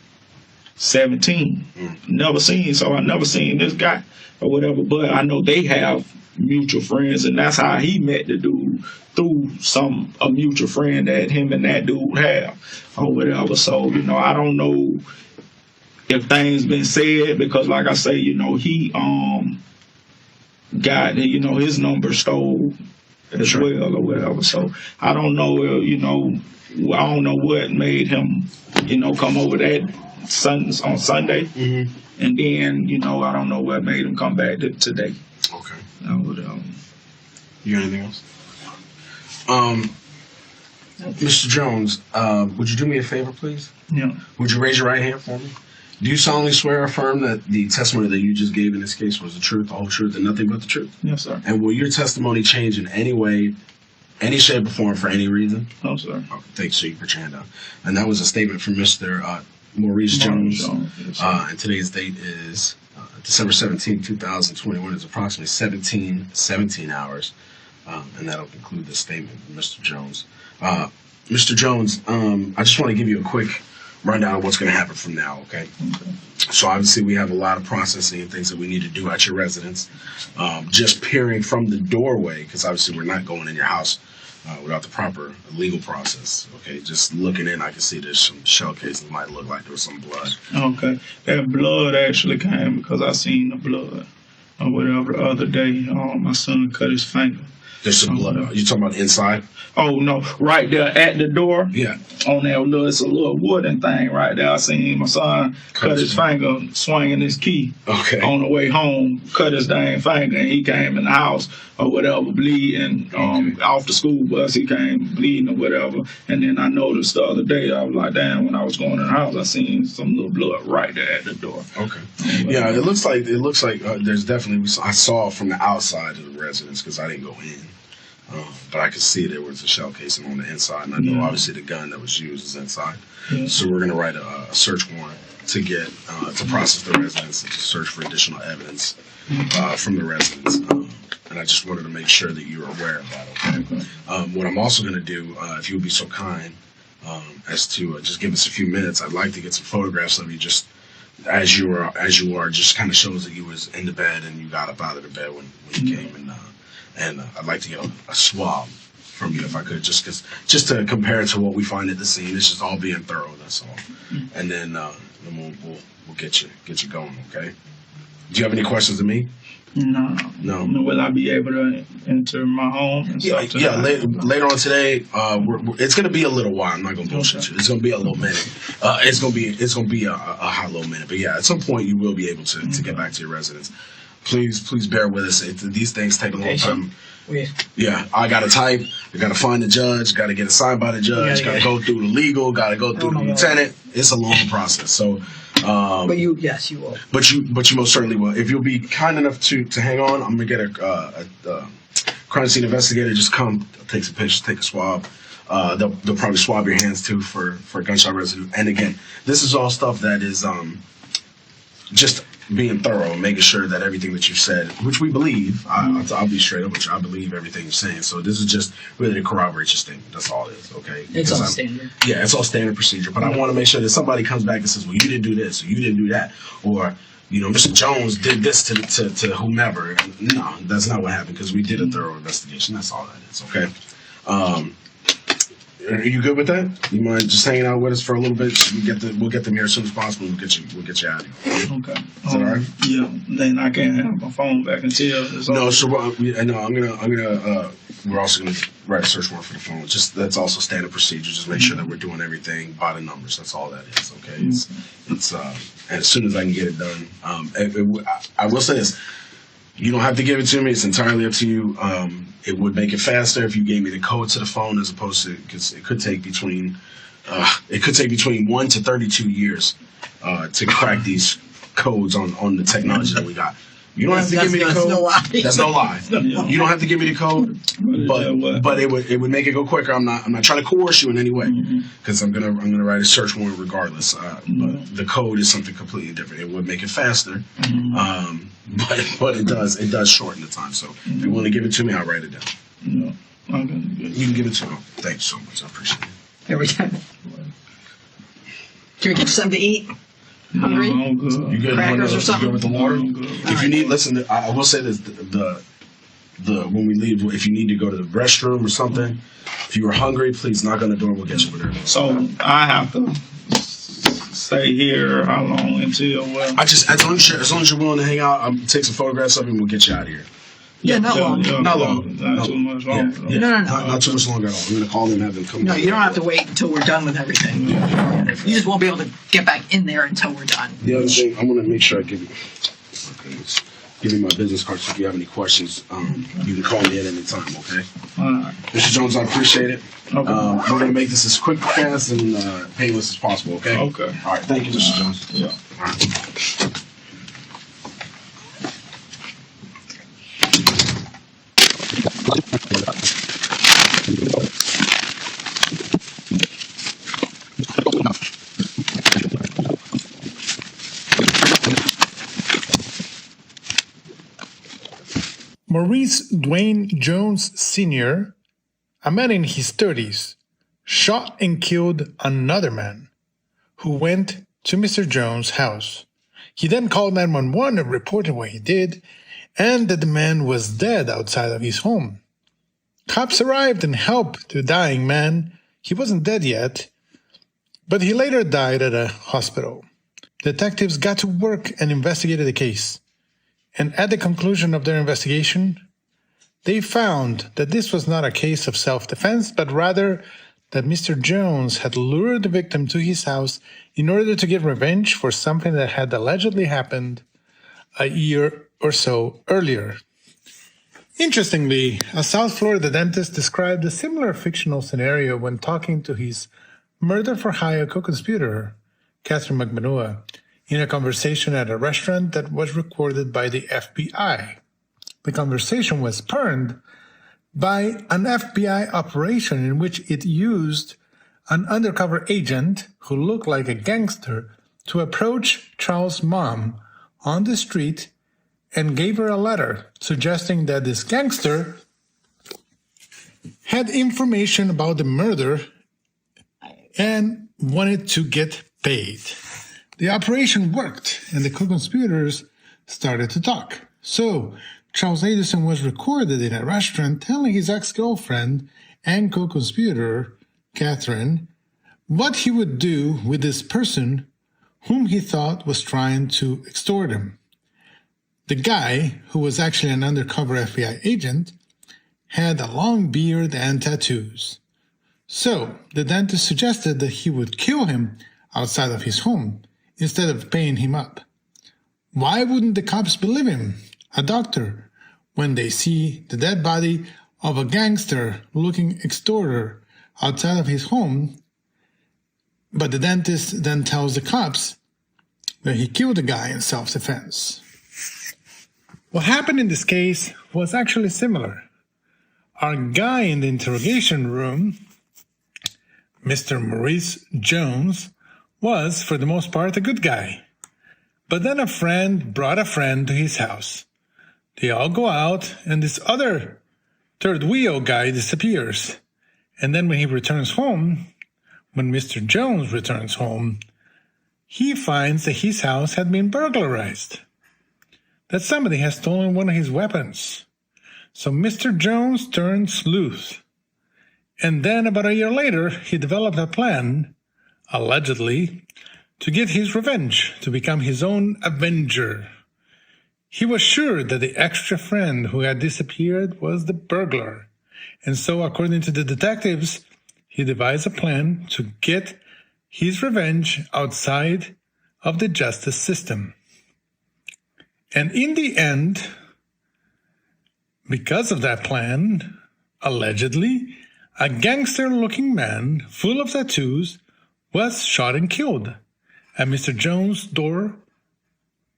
17. Never seen this guy or whatever, but I know they have mutual friends, and that's how he met the dude, through a mutual friend that him and that dude have or whatever. So, you know, I don't know if things been said, because like I say, you know, he got, you know, his number stole as well or whatever. So I don't know, you know, I don't know what made him, you know, come over that on Sunday, and then, you know, I don't know what made him come back today. Okay. You got anything else? Mr. Jones, would you do me a favor, please? Yeah. Would you raise your right hand for me? Do you solemnly swear or affirm that the testimony that you just gave in this case was the truth, the whole truth, and nothing but the truth? Yes, sir. And will your testimony change in any way, any shape or form, for any reason? No, sir. Okay, thanks. So you put your hand up. And that was a statement from Mr. Maurice Jones. Yes, and today's date is December 17, 2021. It's approximately 17 hours. And that'll conclude the statement from Mr. Jones. Mr. Jones, I just want to give you a quick rundown of what's going to happen from now, okay? So obviously we have a lot of processing and things that we need to do at your residence. Just peering from the doorway, because obviously we're not going in your house without the proper legal process. Okay, just looking in, I can see there's some shell casings. Might look like there was some blood. Okay, that blood actually came because I seen the blood or whatever the other day. My son cut his finger. There's some blood. You talking about inside? Oh no, right there at the door. Yeah. On that little, it's a little wooden thing right there. I seen my son cut his finger swinging his key. Okay. On the way home, cut his dang finger, and he came in the house or whatever, bleeding. Off the school bus, he came bleeding or whatever. And then I noticed the other day, I was like, damn, when I was going in the house, I seen some little blood right there at the door. Okay. Yeah, it looks like there's definitely. I saw from the outside of the residence because I didn't go in. But I could see there was a shell casing on the inside, and I know obviously the gun that was used is inside. Yeah. So we're going to write a search warrant to get to process the residence and to search for additional evidence from the residence. And I just wanted to make sure that you're aware of that. Okay. What I'm also going to do, if you would be so kind, as to just give us a few minutes, I'd like to get some photographs of you just as you are. Just kind of shows that you was in the bed and you got up out of the bed when you came and I'd like to get a swab from you if I could, just to compare it to what we find at the scene. It's just all being thorough. That's all. And then we'll get you going. Okay. Do you have any questions of me? No. Will I be able to enter my home? And Yeah. Later on today, it's gonna be a little while. I'm not gonna bullshit you. It's gonna be a little minute. It's gonna be a hot little minute. But yeah, at some point you will be able to get back to your residence. Please bear with us. These things take a long time. Yeah, I gotta type. I gotta find the judge. Gotta get it signed by the judge. Gotta go through the legal. Gotta go through the lieutenant. It's a long process. So, but you will. But you most certainly will. If you'll be kind enough to hang on, I'm gonna get a crime scene investigator. Just come, take some pictures, take a swab. They'll probably swab your hands too for gunshot residue. And again, this is all stuff that is just being thorough and making sure that everything that you've said, which we believe, I'll be straight up with you, I believe everything you're saying. So this is just really to corroborate your statement. That's all it is, okay? It's all standard. Yeah, it's all standard procedure. But I want to make sure that somebody comes back and says, well, you didn't do this, or you didn't do that, or, Mr. Jones did this to whomever. No, that's not what happened, because we did a thorough investigation. That's all that is, okay? Are you good with that? You mind just hanging out with us for a little bit? We'll get them here as soon as possible. We'll get you out of here. Okay. Is that all right? Yeah. Then I can't have my phone back until it's over. No. So we're also gonna write a search warrant for the phone. Just that's also standard procedure. Just make sure that we're doing everything by the numbers. That's all that is. Okay. It's and as soon as I can get it done, I will say this. You don't have to give it to me. It's entirely up to you. It would make it faster if you gave me the code to the phone, as opposed to, because it could take between 1 to 32 years to crack these codes on the technology that we got. You don't have to give me the code. That's no lie. You don't have to give me the code, but it would make it go quicker. I'm not trying to coerce you in any way, because I'm gonna write a search warrant regardless. But the code is something completely different. It would make it faster, but it does shorten the time. So if you want to give it to me, I'll write it down. No, I'm gonna get it. You can give it to me. Thank you so much. I appreciate it. Here we go. Can we get something to eat? Hungry? No, I'm good. You good? Crackers or something? You good with the water? I'm good. If you need, listen. I will say this: the when we leave, if you need to go to the restroom or something, if you are hungry, please knock on the door. We'll get you whatever. So I have to stay here how long until? As long as you're willing to hang out, take some photographs of him. We'll get you out of here. Yeah, not long. Not long. Not too much longer. Yeah. No. Not too much longer at all. I'm gonna call them and have them come. No, you don't have to wait until we're done with everything. You just won't be able to get back in there until we're done. The other thing, I'm gonna make sure I give you my business card. So if you have any questions, you can call me at any time. Okay. All right. Mr. Jones, I appreciate it. Okay. We're gonna make this as quick, fast, and painless as possible. Okay. Okay. All right. Thank you, Mr. Jones. Yeah. All right. Maurice Dwayne Jones Sr., a man in his 30s, shot and killed another man who went to Mr. Jones' house. He then called 911 and reported what he did, and that the man was dead outside of his home. Cops arrived and helped the dying man. He wasn't dead yet, but he later died at a hospital. Detectives got to work and investigated the case. And at the conclusion of their investigation, they found that this was not a case of self-defense, but rather that Mr. Jones had lured the victim to his house in order to get revenge for something that had allegedly happened a year or so earlier. Interestingly, a South Florida dentist described a similar fictional scenario when talking to his murder-for-hire co-conspirator, Catherine McManua, in a conversation at a restaurant that was recorded by the FBI. The conversation was spurned by an FBI operation in which it used an undercover agent who looked like a gangster to approach Charles' mom on the street and gave her a letter suggesting that this gangster had information about the murder and wanted to get paid. The operation worked, and the co-conspirators started to talk. So, Charles Addison was recorded in a restaurant telling his ex-girlfriend and co-conspirator, Catherine, what he would do with this person whom he thought was trying to extort him. The guy, who was actually an undercover FBI agent, had a long beard and tattoos. So, the dentist suggested that he would kill him outside of his home instead of paying him up. Why wouldn't the cops believe him, a doctor, when they see the dead body of a gangster-looking extorter outside of his home? But the dentist then tells the cops that he killed the guy in self-defense. What happened in this case was actually similar. Our guy in the interrogation room, Mr. Maurice Jones, was, for the most part, a good guy. But then a friend brought a friend to his house. They all go out, and this other third wheel guy disappears. And then when he returns home, when Mr. Jones returns home, he finds that his house had been burglarized, that somebody has stolen one of his weapons. So Mr. Jones turned sleuth. And then about a year later, he developed a plan, allegedly, to get his revenge, to become his own avenger. He was sure that the extra friend who had disappeared was the burglar. And so, according to the detectives, he devised a plan to get his revenge outside of the justice system. And in the end, because of that plan, allegedly, a gangster-looking man full of tattoos was shot and killed at Mr. Jones' door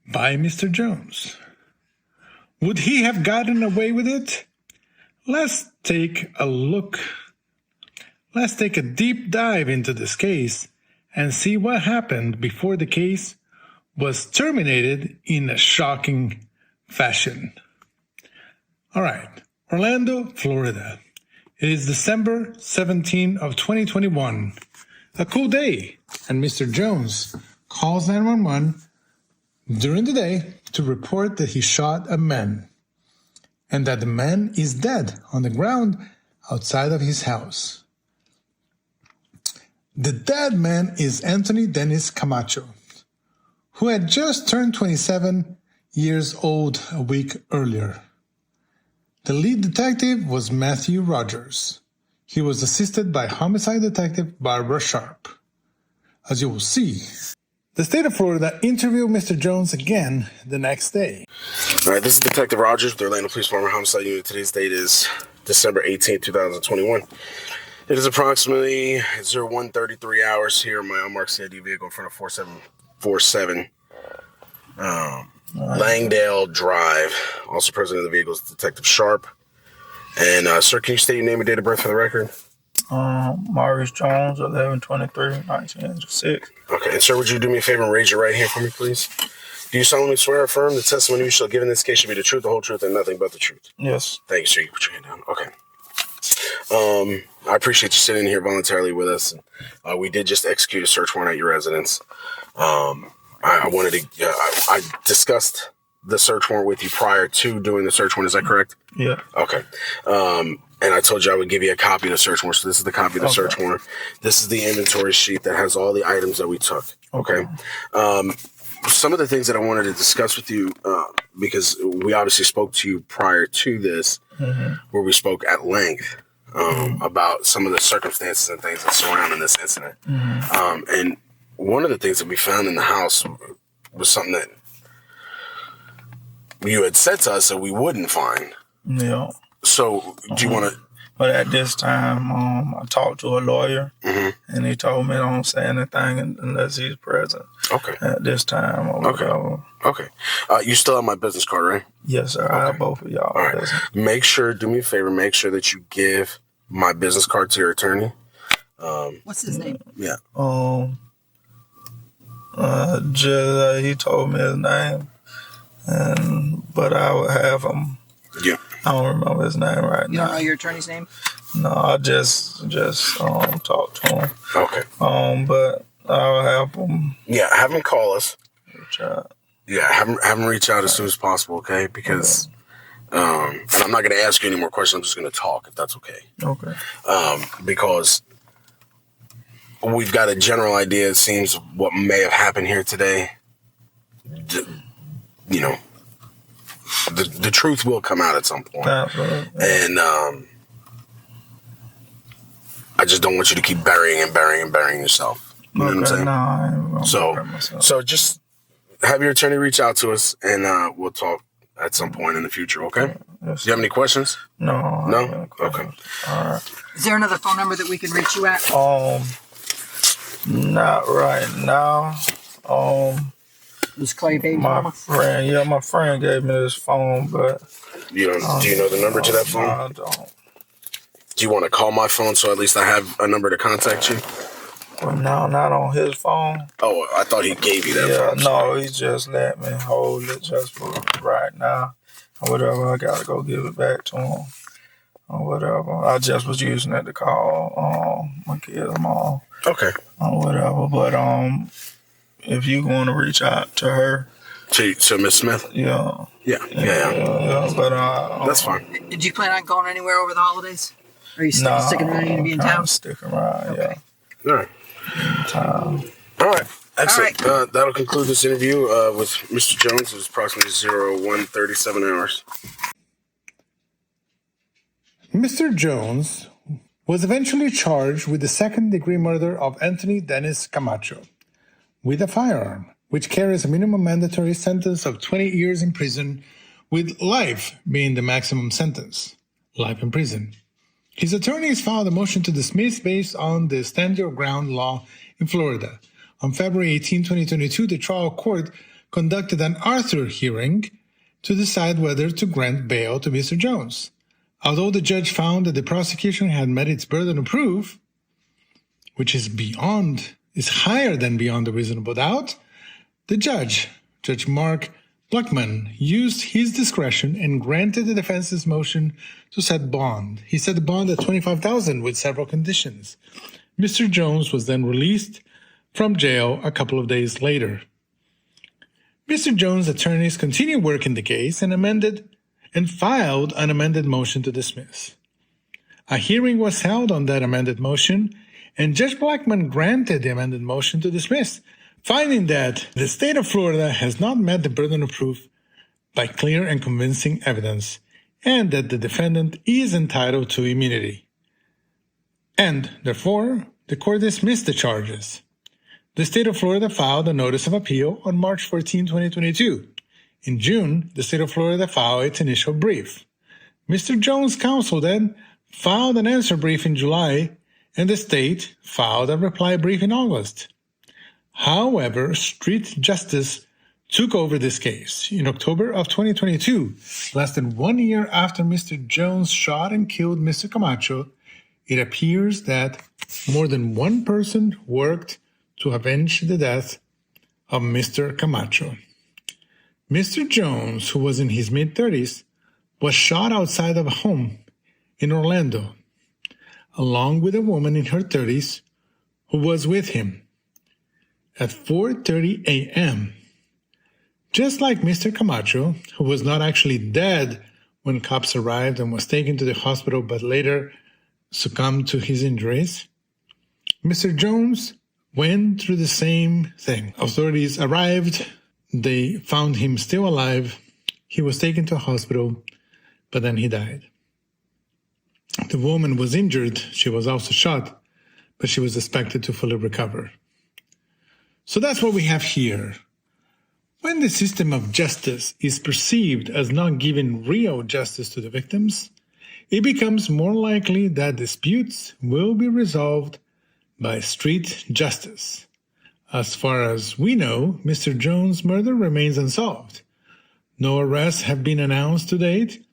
by Mr. Jones. Would he have gotten away with it? Let's take a look. Let's take a deep dive into this case and see what happened before the case was terminated in a shocking fashion. All right, Orlando, Florida. It is December 17 of 2021. A cool day, and Mr. Jones calls 911 during the day to report that he shot a man and that the man is dead on the ground outside of his house. The dead man is Anthony Dennis Camacho, who had just turned 27 years old a week earlier. The lead detective was Matthew Rogers. He was assisted by homicide detective Barbara Sharp. As you will see, the state of Florida interviewed Mr. Jones again the next day. All right, this is Detective Rogers with the Orlando Police Department Homicide Unit. Today's date is December 18, 2021. It is approximately 01:33 hours here in my unmarked CID vehicle in front of 4747 Langdale Drive. Also present in the vehicle is Detective Sharp. And, sir, can you state your name and date of birth for the record? Maurice Jones, 11/23/1986. Okay, and sir, would you do me a favor and raise your right hand for me, please? Do you solemnly swear or affirm the testimony you shall give in this case should be the truth, the whole truth, and nothing but the truth? Yes. Thank you, sir. You can put your hand down. Okay. I appreciate you sitting here voluntarily with us. We did just execute a search warrant at your residence. I wanted to. I discussed the search warrant with you prior to doing the search warrant. Is that correct? Yeah. Okay. And I told you I would give you a copy of the search warrant. So this is the copy of the search warrant. This is the inventory sheet that has all the items that we took. Okay. Some of the things that I wanted to discuss with you, because we obviously spoke to you prior to this, where we spoke at length about some of the circumstances and things that surrounding this incident. And one of the things that we found in the house was something that you had said to us that we wouldn't find. Yeah. So, do you want to? But at this time, I talked to a lawyer, and he told me don't say anything unless he's present. Okay. At this time, or whatever. Okay. You still have my business card, right? Yes, sir. I have both of y'all. All right. Make sure, do me a favor, make sure that you give my business card to your attorney. What's his name? Yeah. Just he told me his name, but I would have him. Yeah. I don't remember his name right now. You don't know your attorney's name? No, I just talked to him. Okay. But I'll have him. Yeah, have him call us. Reach out. Yeah, have him reach out as soon as possible, okay? Because, and I'm not going to ask you any more questions. I'm just going to talk, if that's okay. Okay. Because we've got a general idea, it seems, what may have happened here today. You know, the truth will come out at some point. Absolutely. And I just don't want you to keep burying yourself. You know what I'm saying? No, I ain't gonna bury myself. So just have your attorney reach out to us, and we'll talk at some point in the future, okay? Yes. Do you have any questions? No. No? Okay. All right. Is there another phone number that we can reach you at? Not right now. Was Clay baby my mama? friend? My friend gave me this phone, but do you know the number to that phone? No, I don't. Do you want to call my phone so at least I have a number to contact you? Well, no, not on his phone. Oh, I thought he gave you that phone. No, he just let me hold it just for right now. Or whatever, I gotta go give it back to him. Or whatever. I just was using it to call my kid's mom. Okay. Or whatever. But if you want to reach out to her. To Miss Smith? Yeah. Yeah. But that's fine. Did you plan on going anywhere over the holidays? Are you sticking around? You gonna be in town? Sticking around, yeah. All right. All right. Excellent. That'll conclude this interview with Mr. Jones. It was approximately 01:37 hours. Mr. Jones was eventually charged with the second-degree murder of Anthony Dennis Camacho with a firearm, which carries a minimum mandatory sentence of 20 years in prison, with life being the maximum sentence. Life in prison. His attorneys filed a motion to dismiss based on the stand your ground law in Florida. On February 18, 2022, the trial court conducted an Arthur hearing to decide whether to grant bail to Mr. Jones. Although the judge found that the prosecution had met its burden of proof, which is higher than beyond a reasonable doubt, the judge, Judge Mark Blackman, used his discretion and granted the defense's motion to set bond. He set the bond at $25,000 with several conditions. Mr. Jones was then released from jail a couple of days later. Mr. Jones' attorneys continued working the case and filed an amended motion to dismiss. A hearing was held on that amended motion, and Judge Blackman granted the amended motion to dismiss, finding that the state of Florida has not met the burden of proof by clear and convincing evidence, and that the defendant is entitled to immunity. And, therefore, the court dismissed the charges. The state of Florida filed a notice of appeal on March 14, 2022. In June, the state of Florida filed its initial brief. Mr. Jones' counsel then filed an answer brief in July, and the state filed a reply brief in August. However, street justice took over this case. In October of 2022, less than 1 year after Mr. Jones shot and killed Mr. Camacho, it appears that more than one person worked to avenge the death of Mr. Camacho. Mr. Jones, who was in his mid-30s, was shot outside of a home in Orlando, along with a woman in her 30s who was with him. at 4:30 a.m. Just like Mr. Camacho, who was not actually dead when cops arrived and was taken to the hospital but later succumbed to his injuries, Mr. Jones went through the same thing. Authorities arrived, they found him still alive, he was taken to a hospital, but then he died. The woman was injured, she was also shot, but she was expected to fully recover. So that's what we have here. When the system of justice is perceived as not giving real justice to the victims, it becomes more likely that disputes will be resolved by street justice. As far as we know, Mr. Jones' murder remains unsolved. No arrests have been announced to date,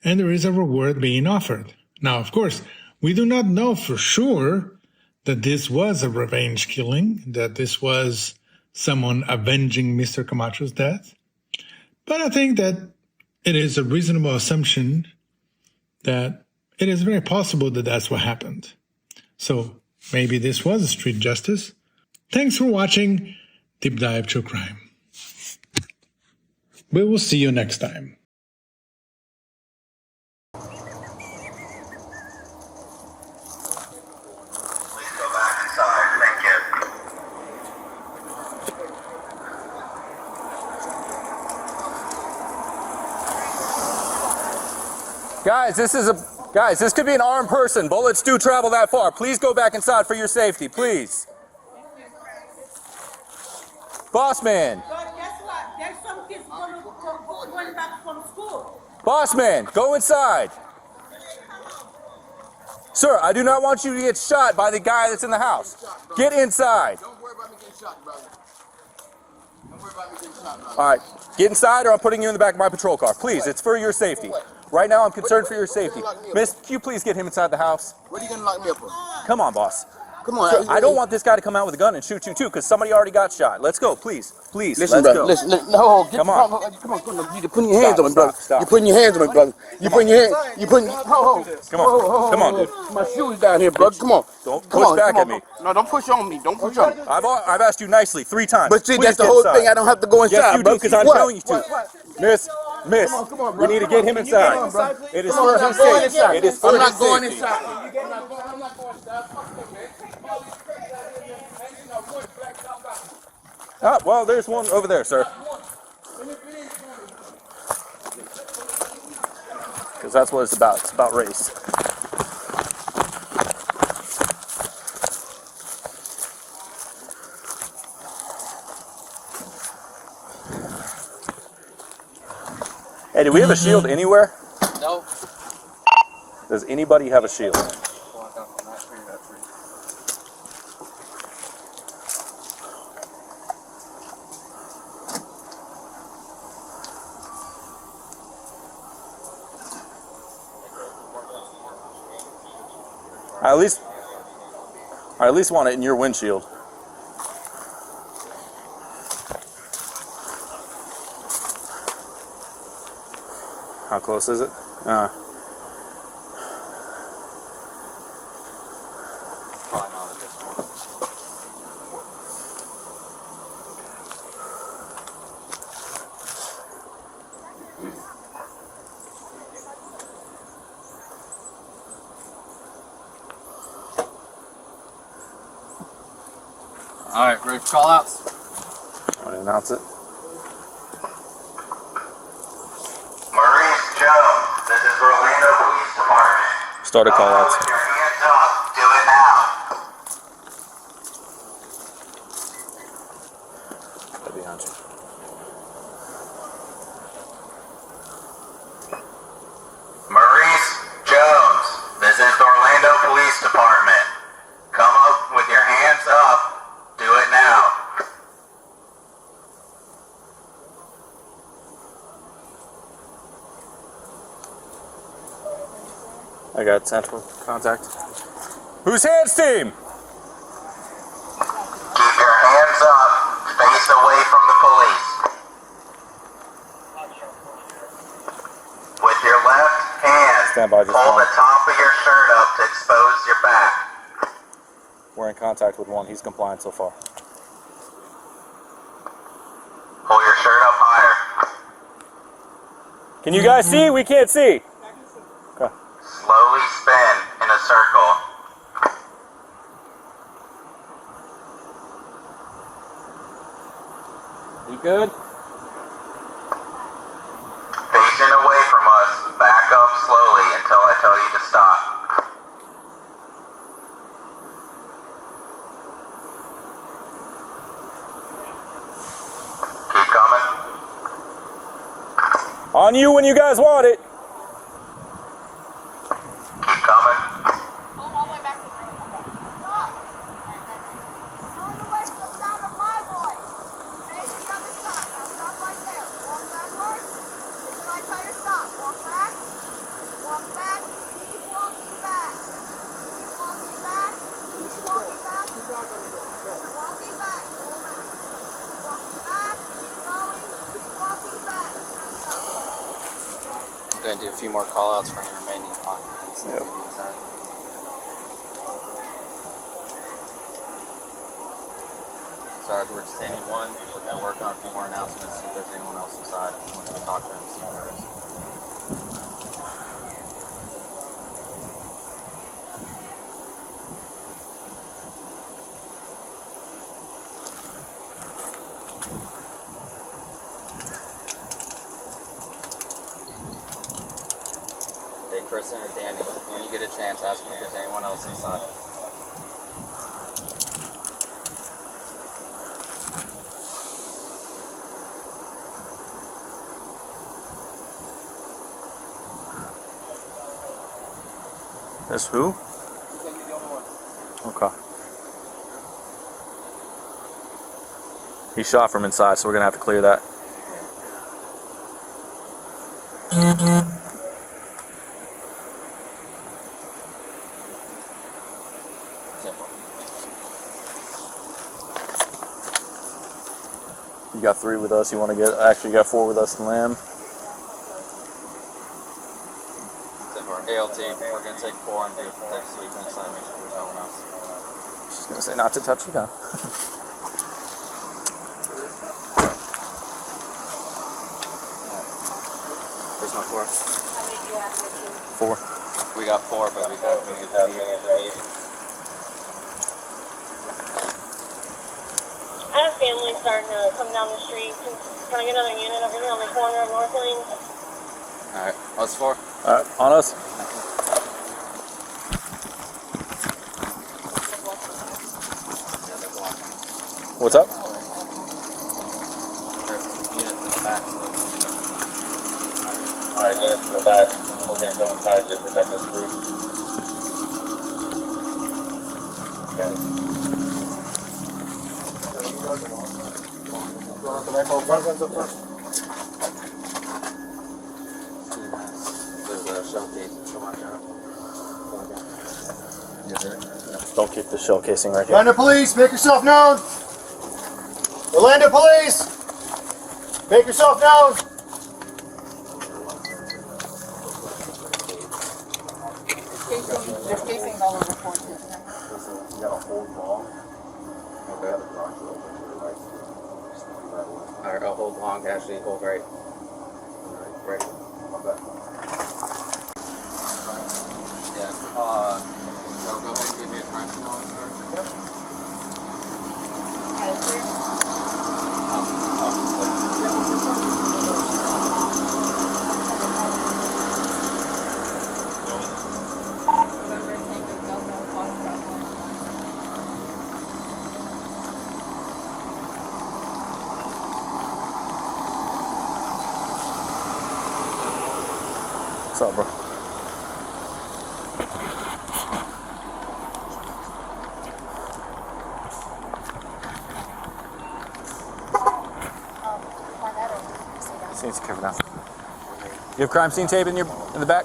and there is a reward being offered. Now, of course, we do not know for sure that this was a revenge killing, that this was someone avenging Mr. Camacho's death. But I think that it is a reasonable assumption that it is very possible that that's what happened. So maybe this was a street justice. Thanks for watching Deep Dive True Crime. We will see you next time. Guys, this could be an armed person. Bullets do travel that far. Please go back inside for your safety, please. Boss man. But guess what? There's some kids going back from school. Boss man, go inside. Sir, I do not want you to get shot by the guy that's in the house. Get inside. Don't worry about me getting shot, brother. Don't worry about me getting shot, brother. All right, get inside or I'm putting you in the back of my patrol car. Please, it's for your safety. Right now, I'm concerned for your safety. Miss, can you please get him inside the house? What are you going to lock me up for? Come on, boss. Come on. Sir, I don't want this guy to come out with a gun and shoot you too, because somebody already got shot. Let's go, please. Please, listen, let's brother. go. Listen, no, come on. Come on. You're putting your hands on me, brother. You're putting your hands on me, brother. You're putting your hands. You're putting. Come on. Come on, dude. My shoes down here, brother. Come on. Don't push back at me. No, don't push on me. Don't push on me. I've asked you nicely 3 times. But see, Please that's the get whole inside. thing. I don't have to go inside. Yes, you do, because I'm telling you to. What? Miss, we need to get him inside. It is for his safety. It is for his safety. I'm not going inside. Ah, well, there's one over there, sir. Because that's what it's about. It's about race. Hey, do we have a shield anywhere? No. Does anybody have a shield? I at least want it in your windshield. How close is it? Alright, ready for call outs? Want to announce it? Maurice Jones, this is Orlando Police Department. Start a call outs. With your hands up, do it now. Right behind you. Maurice Jones, this is the Orlando Police Department. Come up with your hands up. Do it now. I got central contact. Whose hands team? Keep your hands up. Face away from the police. With your left hand, Stand by, just pull one. the top of your shirt up to expose your back. We're in contact with one. He's compliant so far. Can you guys see? We can't see. Okay. Slowly spin in a circle. You good? Facing away from us, back up slowly until I tell you to stop. Keep coming. On you when you guys want it. Keep coming. I'm going to do a few more call-outs for any remaining occupants. Yep. Sorry, we're standing one. We're going to work on a few more announcements, see if there's anyone else inside. If you want to talk to them, see if there is. Hey, Kristen or Danny, when you get a chance, ask me if there's anyone else inside. This who? Okay. He shot from inside, so we're gonna have to clear that. You got 3 with us. You want to get? Actually, you got 4 with us in Lamb. ALT, we're going to take 4 and do protect so you can inside, make sure there's no one else. She's gonna say not to touch the gun. Where's my 4? 4. We got 4, but we got to get that meeting. I have family starting to come down the street. Can I get another unit over here on the corner of North Lane? Alright, us 4. Alright, on us. What's up? Alright, units in the back. We're going to go inside to protect this group. There's a shell case. Don't keep the shell casing right here. Orlando Police, make yourself known. Orlando Police, make yourself known. There's casings all over 14. You got a whole ball. Okay. Alright, I'll hold long, actually, hold right. Right. Yeah, so go ahead and give me a crime scene on sir. What's up, bro? Seems covered now. You have crime scene tape in the back?